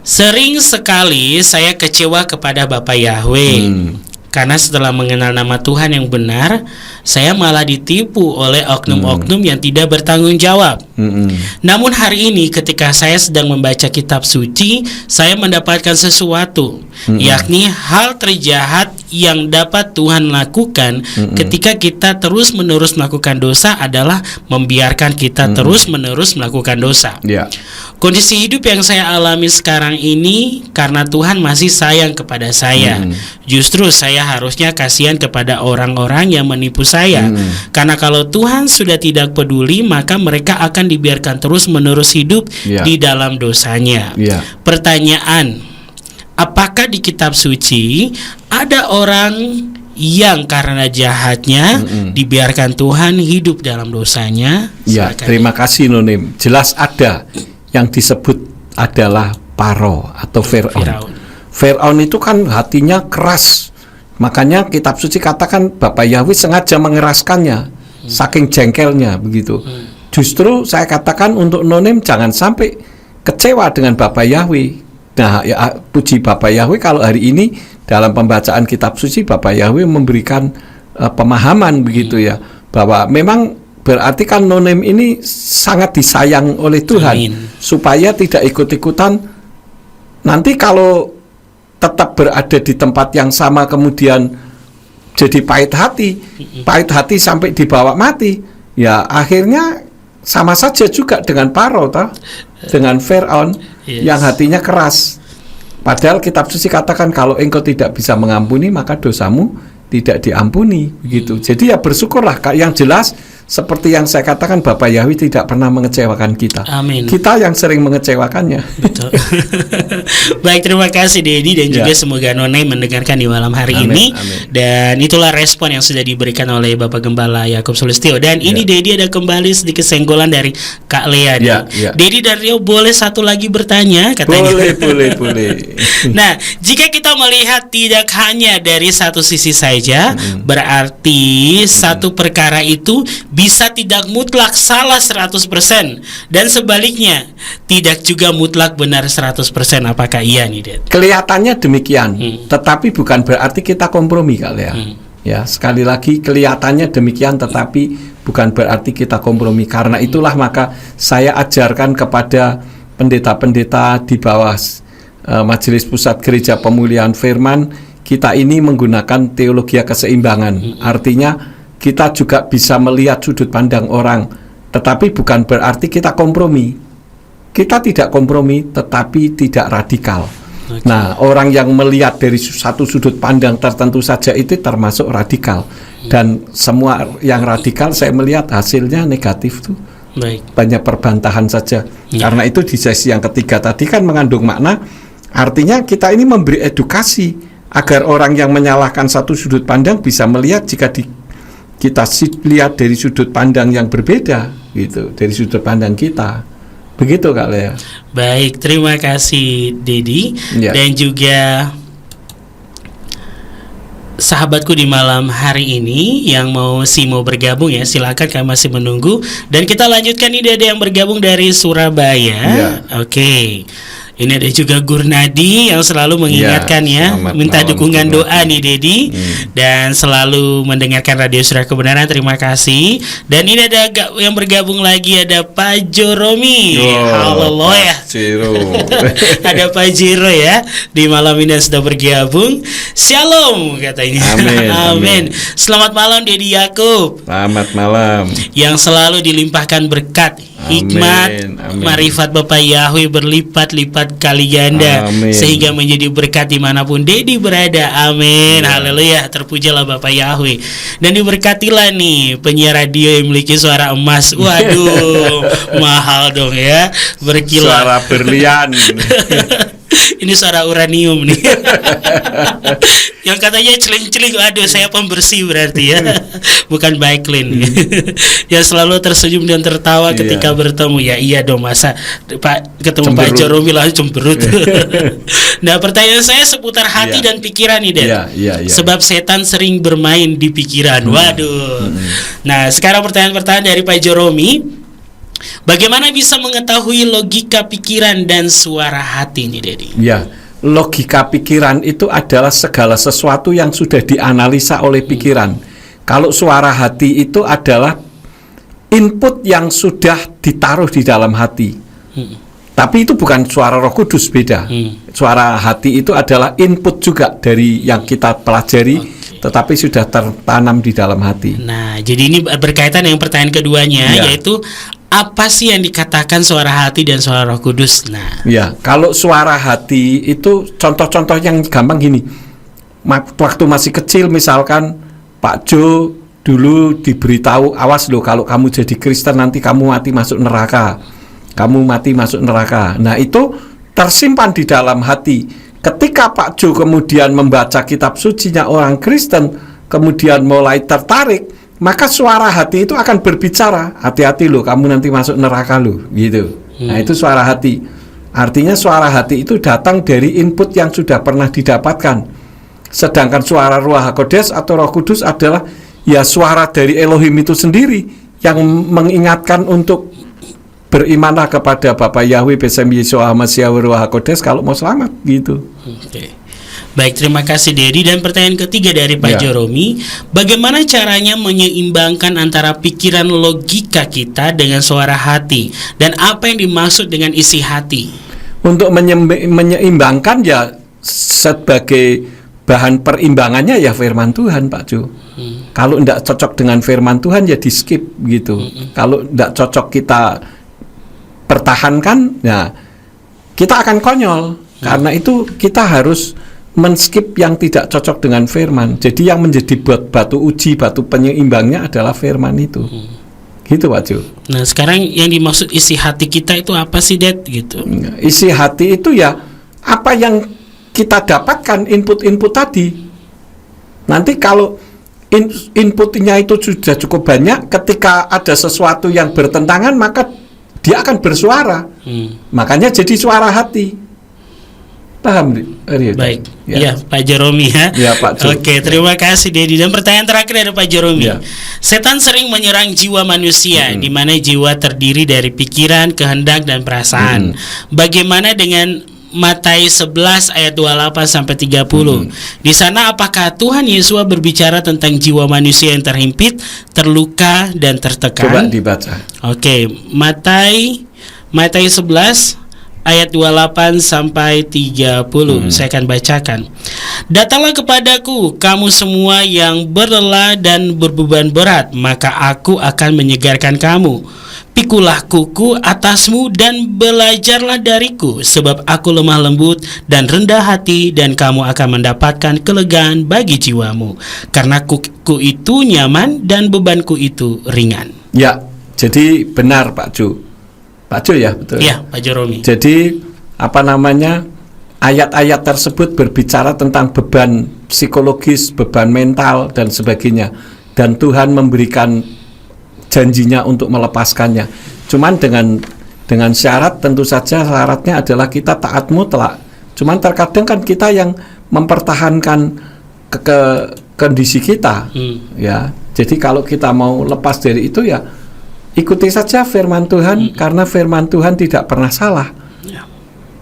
Sering sekali saya kecewa kepada Bapak Yahweh karena setelah mengenal nama Tuhan yang benar, saya malah ditipu oleh oknum-oknum yang tidak bertanggung jawab. Namun hari ini ketika saya sedang membaca kitab suci, saya mendapatkan sesuatu, yakni hal terjahat yang dapat Tuhan lakukan ketika kita terus-menerus melakukan dosa adalah membiarkan kita terus-menerus melakukan dosa. Kondisi hidup yang saya alami sekarang ini karena Tuhan masih sayang kepada saya. Justru saya harusnya kasihan kepada orang-orang yang menipu saya. Karena kalau Tuhan sudah tidak peduli, maka mereka akan dibiarkan terus-menerus hidup di dalam dosanya. Pertanyaan, apakah di kitab suci ada orang yang karena jahatnya dibiarkan Tuhan hidup dalam dosanya? Terima kasih Nonim. Jelas ada. Yang disebut adalah Paro atau Fir'aun. Fir'aun itu kan hatinya keras. Makanya kitab suci katakan Bapak Yahweh sengaja mengeraskannya, saking jengkelnya begitu. Justru saya katakan untuk Nonim jangan sampai kecewa dengan Bapak Yahweh. Nah, ya, puji Bapak Yahweh kalau hari ini dalam pembacaan kitab suci Bapak Yahweh memberikan pemahaman begitu ya, bahwa memang berarti kan no-name ini sangat disayang oleh Tuhan. Supaya tidak ikut-ikutan. Nanti kalau tetap berada di tempat yang sama kemudian jadi pahit hati sampai dibawa mati, ya akhirnya sama saja juga dengan Paro dengan Fir'aun yang hatinya keras. Padahal kitab suci katakan kalau engkau tidak bisa mengampuni maka dosamu tidak diampuni begitu. Jadi ya bersyukurlah. Yang jelas seperti yang saya katakan, Bapak Yahweh tidak pernah mengecewakan kita. Amin. Kita yang sering mengecewakannya. Betul. Baik, terima kasih Dedi, dan juga semoga Nonai mendengarkan di malam hari ini. Dan itulah respon yang sudah diberikan oleh Bapak Gembala Yakub Sulistyo. Dan ini Dedi ada kembali sedikit senggolan dari Kak Lea. Dedi dan Rio boleh satu lagi bertanya katanya. Boleh. Nah, jika kita melihat tidak hanya dari satu sisi saja, berarti satu perkara itu bisa tidak mutlak salah 100%, dan sebaliknya tidak juga mutlak benar 100%. Apakah iya nih, Ded? Kelihatannya demikian, tetapi bukan berarti kita kompromi kali ya. Ya, sekali lagi kelihatannya demikian tetapi bukan berarti kita kompromi. Karena itulah maka saya ajarkan kepada pendeta-pendeta di bawah Majelis Pusat Gereja Pemulihan Firman, kita ini menggunakan teologi keseimbangan. Artinya kita juga bisa melihat sudut pandang orang, tetapi bukan berarti kita kompromi. Kita tidak kompromi, tetapi tidak radikal. Nah, orang yang melihat dari satu sudut pandang tertentu saja itu termasuk radikal. Dan semua yang radikal saya melihat hasilnya negatif tuh. Banyak perbantahan saja. Karena itu di sesi yang ketiga tadi kan mengandung makna Artinya kita ini memberi edukasi agar orang yang menyalahkan satu sudut pandang bisa melihat jika kita lihat dari sudut pandang yang berbeda gitu, dari sudut pandang kita. Begitu Kak Lea. Baik, terima kasih Dedi dan juga sahabatku di malam hari ini yang mau bergabung ya, silakan, kami masih menunggu. Dan kita lanjutkan, ini ada yang bergabung dari Surabaya. Oke. Ini ada juga Gurnadi yang selalu mengingatkan minta dukungan doa nih Dedi, dan selalu mendengarkan Radio Surya Kebenaran. Terima kasih. Dan ini ada yang bergabung lagi, ada Pak Joromi. Halo ya. Ada Pak Jiro ya di malam ini yang sudah bergabung. Shalom katanya. Amin. Selamat malam Dedi Yakub. Selamat malam. Yang selalu dilimpahkan berkat, hikmat, marifat Bapak Yahweh berlipat-lipat kali ganda, sehingga menjadi berkat dimanapun Dedi berada. Amin. Haleluya. Terpujilah Bapak Yahweh. Dan diberkatilah nih penyiar radio yang memiliki suara emas. Waduh, mahal dong ya, berkilau. Suara berlian. Ini suara uranium nih. Yang katanya celing-celing. Aduh, saya pembersih berarti ya. Bukan baiklin. Yang selalu tersenyum dan tertawa ketika bertemu. Ya iya dong, masa Pak ketemu Pak Joromi langsung cemberut. Nah, pertanyaan saya seputar hati dan pikiran nih, Den. Sebab setan sering bermain di pikiran. Waduh. Nah, sekarang pertanyaan dari Pak Joromi. Bagaimana bisa mengetahui logika pikiran dan suara hati nih, Dedi? Ya, logika pikiran itu adalah segala sesuatu yang sudah dianalisa oleh pikiran. Kalau suara hati itu adalah input yang sudah ditaruh di dalam hati. Tapi itu bukan suara Roh Kudus, beda. Suara hati itu adalah input juga dari yang kita pelajari, tetapi sudah tertanam di dalam hati. Nah, jadi ini berkaitan dengan pertanyaan keduanya, yaitu apa sih yang dikatakan suara hati dan suara Roh Kudus? Nah, ya, kalau suara hati itu contoh-contoh yang gampang gini. Waktu masih kecil misalkan Pak Jo dulu diberitahu, awas loh kalau kamu jadi Kristen nanti kamu mati masuk neraka. Kamu mati masuk neraka. Nah, itu tersimpan di dalam hati. Ketika Pak Jo kemudian membaca kitab sucinya orang Kristen, kemudian mulai tertarik, maka suara hati itu akan berbicara, hati-hati loh kamu nanti masuk neraka loh, gitu. Nah, itu suara hati. Artinya suara hati itu datang dari input yang sudah pernah didapatkan. Sedangkan suara Ruach HaKodes atau Roh Kudus adalah ya suara dari Elohim itu sendiri yang mengingatkan untuk berimanlah kepada Bapa Yahweh Besem Yeshua Mashiach Ruach HaKodes kalau mau selamat, gitu. Baik, terima kasih Dedi. Dan pertanyaan ketiga dari Pak Joromi, bagaimana caranya menyeimbangkan antara pikiran logika kita dengan suara hati, dan apa yang dimaksud dengan isi hati? Untuk menyeimbangkan ya sebagai bahan perimbangannya ya firman Tuhan, Pak Jo. Kalau tidak cocok dengan firman Tuhan ya di skip gitu. Kalau tidak cocok kita pertahankan, ya kita akan konyol. Karena itu kita harus men-skip yang tidak cocok dengan firman. Jadi yang menjadi batu uji, batu penyeimbangnya adalah firman itu. Gitu Pak Jo. Nah, sekarang yang dimaksud isi hati kita itu apa sih, Det? Gitu. Isi hati itu ya apa yang kita dapatkan, input-input tadi. Nanti kalau inputnya itu sudah cukup banyak, ketika ada sesuatu yang bertentangan maka dia akan bersuara. Makanya jadi suara hati. Paham? Baik, ya Pak Joromi ya. Ya Pak Jo. Oke, terima kasih Dedi. Dan pertanyaan terakhir dari Pak Joromi. Setan sering menyerang jiwa manusia, di mana jiwa terdiri dari pikiran, kehendak, dan perasaan. Bagaimana dengan Matius 11 ayat 28 sampai 30? Di sana apakah Tuhan Yesus berbicara tentang jiwa manusia yang terhimpit, terluka, dan tertekan? Coba dibaca. Oke, Matius 11 ayat 28 sampai 30. Saya akan bacakan. Datanglah kepadaku kamu semua yang berlelah dan berbeban berat, maka aku akan menyegarkan kamu. Pikulah kuku atasmu dan belajarlah dariku, sebab aku lemah lembut dan rendah hati, dan kamu akan mendapatkan kelegaan bagi jiwamu. Karena kuku itu nyaman dan bebanku itu ringan. Ya, jadi benar Pak Jo. Pak Jo ya, betul. Ya, Pak Joromi. Jadi ayat-ayat tersebut berbicara tentang beban psikologis, beban mental dan sebagainya, dan Tuhan memberikan janjinya untuk melepaskannya. Cuman dengan syarat, tentu saja syaratnya adalah kita taat mutlak. Cuman terkadang kan kita yang mempertahankan ke kondisi kita, ya. Jadi kalau kita mau lepas dari itu, ya ikuti saja firman Tuhan, karena firman Tuhan tidak pernah salah.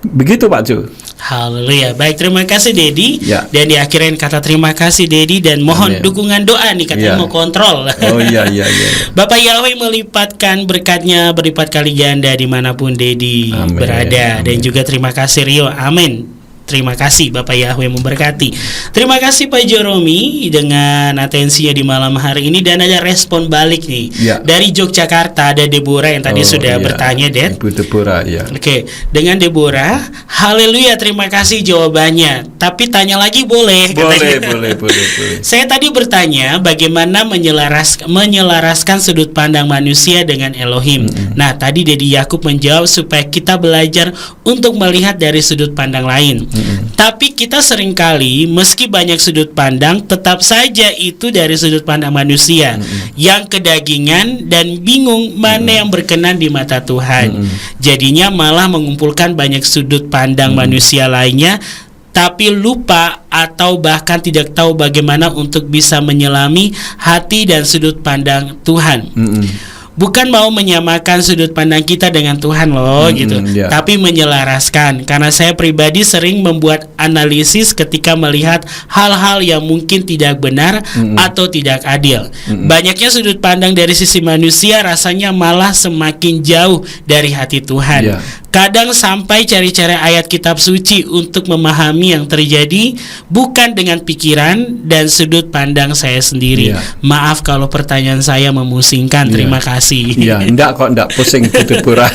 Begitu Pak Jo. Haleluya. Baik, terima kasih Dedi. Ya. Dan di akhirin kata terima kasih Dedi, dan mohon Amin. dukungan doa nih, katanya Ya. mau kontrol. Oh iya. Bapak Yahweh melipatkan berkatnya berlipat kali ganda dimanapun Dedi Amin. berada. Dan Amin. juga terima kasih Rio. Amin. Terima kasih Bapak Yahweh memberkati. Terima kasih Pak Joromi dengan atensinya di malam hari ini. Dan ada respon balik nih, Ya. dari Yogyakarta. Ada Deborah yang tadi Oh, sudah iya. bertanya, Dad. Ibu Deborah, ya. Oke, dengan Deborah, haleluya, terima kasih jawabannya. Tapi tanya lagi boleh? Boleh. Saya tadi bertanya bagaimana menyelaraskan sudut pandang manusia dengan Elohim. Nah, tadi Dedi Yakub menjawab supaya kita belajar untuk melihat dari sudut pandang lain. Tapi kita seringkali meski banyak sudut pandang, tetap saja itu dari sudut pandang manusia yang kedagingan dan bingung mana yang berkenan di mata Tuhan. Jadinya malah mengumpulkan banyak sudut pandang manusia lainnya, tapi lupa atau bahkan tidak tahu bagaimana untuk bisa menyelami hati dan sudut pandang Tuhan. Bukan mau menyamakan sudut pandang kita dengan Tuhan loh gitu, ya. tapi menyelaraskan. Karena saya pribadi sering membuat analisis ketika melihat hal-hal yang mungkin tidak benar atau tidak adil. Banyaknya sudut pandang dari sisi manusia rasanya malah semakin jauh dari hati Tuhan. Ya. Kadang sampai cari-cari ayat kitab suci untuk memahami yang terjadi bukan dengan pikiran dan sudut pandang saya sendiri. Ya. Maaf kalau pertanyaan saya memusingkan. Ya. Terima kasih. Iya, enggak pusing Bu Deborah.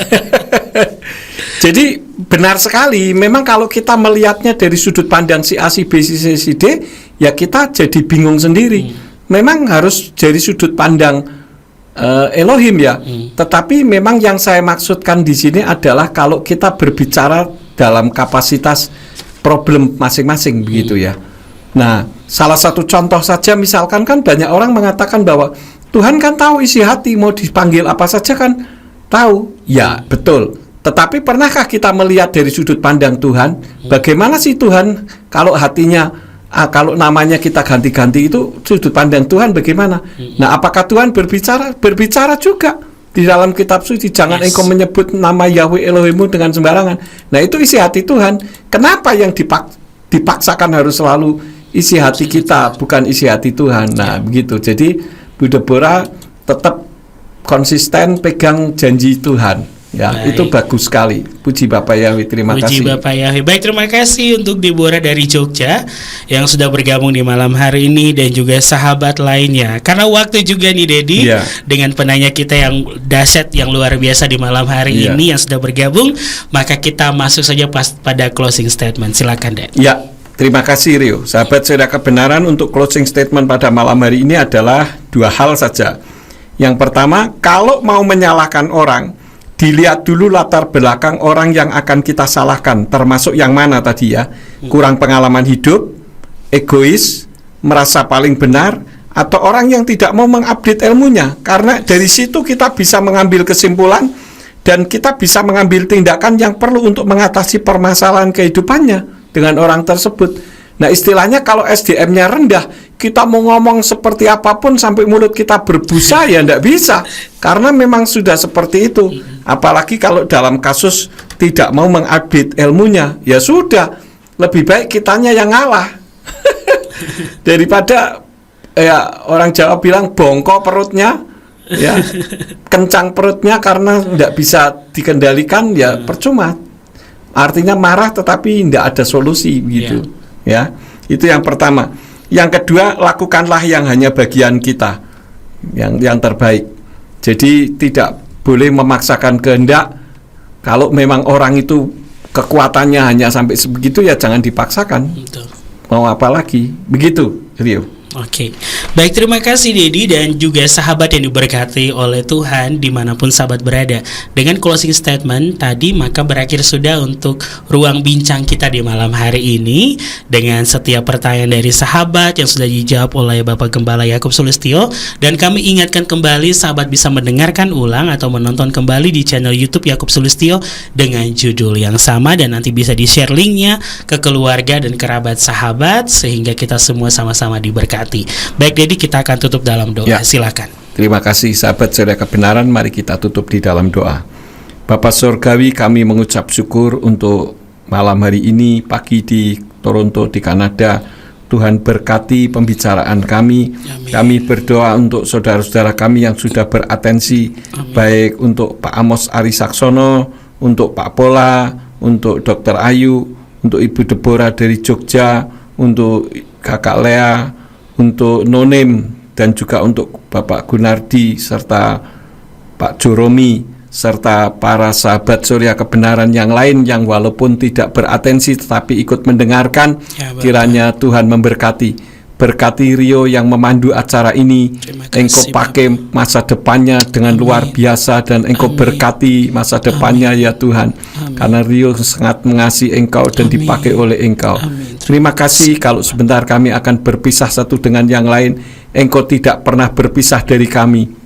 Jadi benar sekali, memang kalau kita melihatnya dari sudut pandang si A, si B, si D, ya kita jadi bingung sendiri. Memang harus dari sudut pandang Elohim ya. Tetapi memang yang saya maksudkan di sini adalah kalau kita berbicara dalam kapasitas problem masing-masing begitu ya. Nah, salah satu contoh saja misalkan kan banyak orang mengatakan bahwa Tuhan kan tahu isi hati, mau dipanggil apa saja kan tahu. Ya, betul. Tetapi pernahkah kita melihat dari sudut pandang Tuhan, bagaimana sih Tuhan kalau hatinya, kalau namanya kita ganti-ganti, itu sudut pandang Tuhan bagaimana? Nah, apakah Tuhan berbicara? Berbicara juga di dalam kitab suci. Jangan engkau menyebut nama Yahweh Elohimmu dengan sembarangan. Nah, itu isi hati Tuhan. Kenapa yang dipaksakan harus selalu isi hati kita, bukan isi hati Tuhan? Nah, begitu. Jadi Bu Deborah tetap konsisten pegang janji Tuhan. Ya, Baik. itu bagus sekali. Puji Bapak Yahweh, terima Puji kasih. Bapak Yahweh. Baik, terima kasih untuk Deborah dari Jogja yang sudah bergabung di malam hari ini, dan juga sahabat lainnya. Karena waktu juga nih Dedi, Iya. dengan penanya kita yang dahsyat, yang luar biasa di malam hari Iya. ini yang sudah bergabung, maka kita masuk saja pada closing statement. Silakan, Dad. Ya, terima kasih Rio. Sahabat Surya Kebenaran, untuk closing statement pada malam hari ini adalah dua hal saja. Yang pertama, kalau mau menyalahkan orang, dilihat dulu latar belakang orang yang akan kita salahkan, termasuk yang mana tadi ya. Kurang pengalaman hidup, egois, merasa paling benar, atau orang yang tidak mau mengupdate ilmunya. Karena dari situ kita bisa mengambil kesimpulan dan kita bisa mengambil tindakan yang perlu untuk mengatasi permasalahan kehidupannya dengan orang tersebut. Nah, istilahnya kalau SDM-nya rendah, kita mau ngomong seperti apapun sampai mulut kita berbusa ya enggak bisa, karena memang sudah seperti itu. Apalagi kalau dalam kasus tidak mau mengupdate ilmunya, ya sudah, lebih baik kitanya yang ngalah. Daripada ya orang Jawa bilang bongkok perutnya, ya kencang perutnya karena enggak bisa dikendalikan, ya percuma. Artinya marah tetapi enggak ada solusi begitu. Ya, itu yang pertama. Yang kedua, lakukanlah yang hanya bagian kita, yang terbaik. Jadi tidak boleh memaksakan kehendak. Kalau memang orang itu kekuatannya hanya sampai sebegitu, ya jangan dipaksakan. Betul. Mau apa lagi? Begitu, Rio. Oke, Baik, terima kasih Dedi dan juga sahabat yang diberkati oleh Tuhan dimanapun sahabat berada. Dengan closing statement tadi maka berakhir sudah untuk ruang bincang kita di malam hari ini dengan setiap pertanyaan dari sahabat yang sudah dijawab oleh Bapak Gembala Yakub Sulistyo. Dan kami ingatkan kembali sahabat bisa mendengarkan ulang atau menonton kembali di channel YouTube Yakub Sulistyo dengan judul yang sama, dan nanti bisa di-share linknya ke keluarga dan kerabat sahabat sehingga kita semua sama-sama diberkati. Baik Dedi, kita akan tutup dalam doa. Ya. Silakan. Terima kasih sahabat Surya Kebenaran. Mari kita tutup di dalam doa. Bapa Surgawi, kami mengucap syukur untuk malam hari ini, pagi di Toronto di Kanada. Tuhan berkati pembicaraan kami. Amin. Kami berdoa untuk saudara-saudara kami yang sudah beratensi. Amin. Baik untuk Pak Amos Ari Saksono, untuk Pak Pola, untuk Dr. Ayu, untuk Ibu Deborah dari Jogja, untuk Kakak Lea, untuk Nonem, dan juga untuk Bapak Gunardi serta Pak Joromi serta para sahabat Surya Kebenaran yang lain yang walaupun tidak beratensi tetapi ikut mendengarkan. Ya, Bapak. Kiranya Tuhan memberkati. Berkati Rio yang memandu acara ini. Terima kasih, Engkau pakai masa depannya dengan Amin. luar biasa, dan Engkau Amin. berkati masa depannya ya Tuhan. Karena Rio sangat mengasihi Engkau dan Amin. dipakai oleh Engkau. Amin. Terima kasih. Kalau sebentar kami akan berpisah satu dengan yang lain, Engkau tidak pernah berpisah dari kami.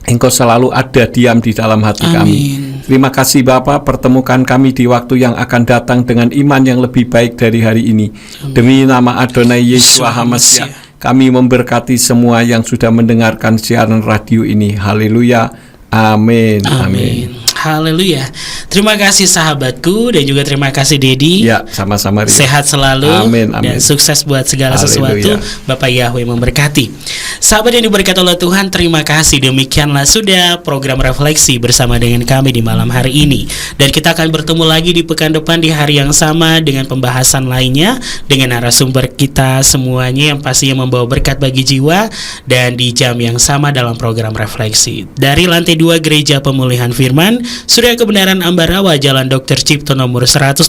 Engkau selalu ada diam di dalam hati Amin. kami. Terima kasih Bapa, pertemukan kami di waktu yang akan datang dengan iman yang lebih baik dari hari ini. Demi nama Adonai Yesus HaMashiach, kami memberkati semua yang sudah mendengarkan siaran radio ini. Haleluya. Amin. Amin. Haleluya. Terima kasih sahabatku dan juga terima kasih Dedi. Ya, sama-sama Rio. Sehat selalu. Amin, amin. Dan sukses buat segala Haleluya. sesuatu. Bapak Yahweh memberkati. Sahabat yang diberkati oleh Tuhan, terima kasih. Demikianlah sudah program refleksi bersama dengan kami di malam hari ini. Dan kita akan bertemu lagi di pekan depan di hari yang sama dengan pembahasan lainnya dengan narasumber kita semuanya yang pastinya membawa berkat bagi jiwa, dan di jam yang sama dalam program refleksi. Dari lantai 2 Gereja Pemulihan Firman, Surya Kebenaran Ambarawa, Jalan Dr. Cipto nomor 120.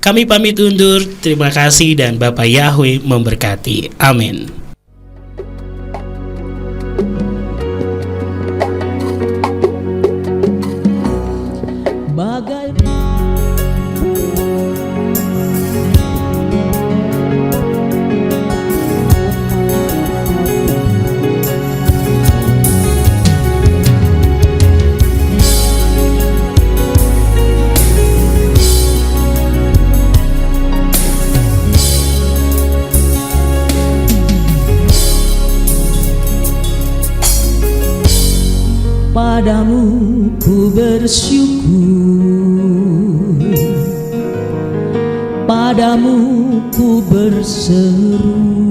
Kami pamit undur. Terima kasih dan Bapak Yahweh memberkati. Amin. Padamu ku bersyukur, padamu ku berseru.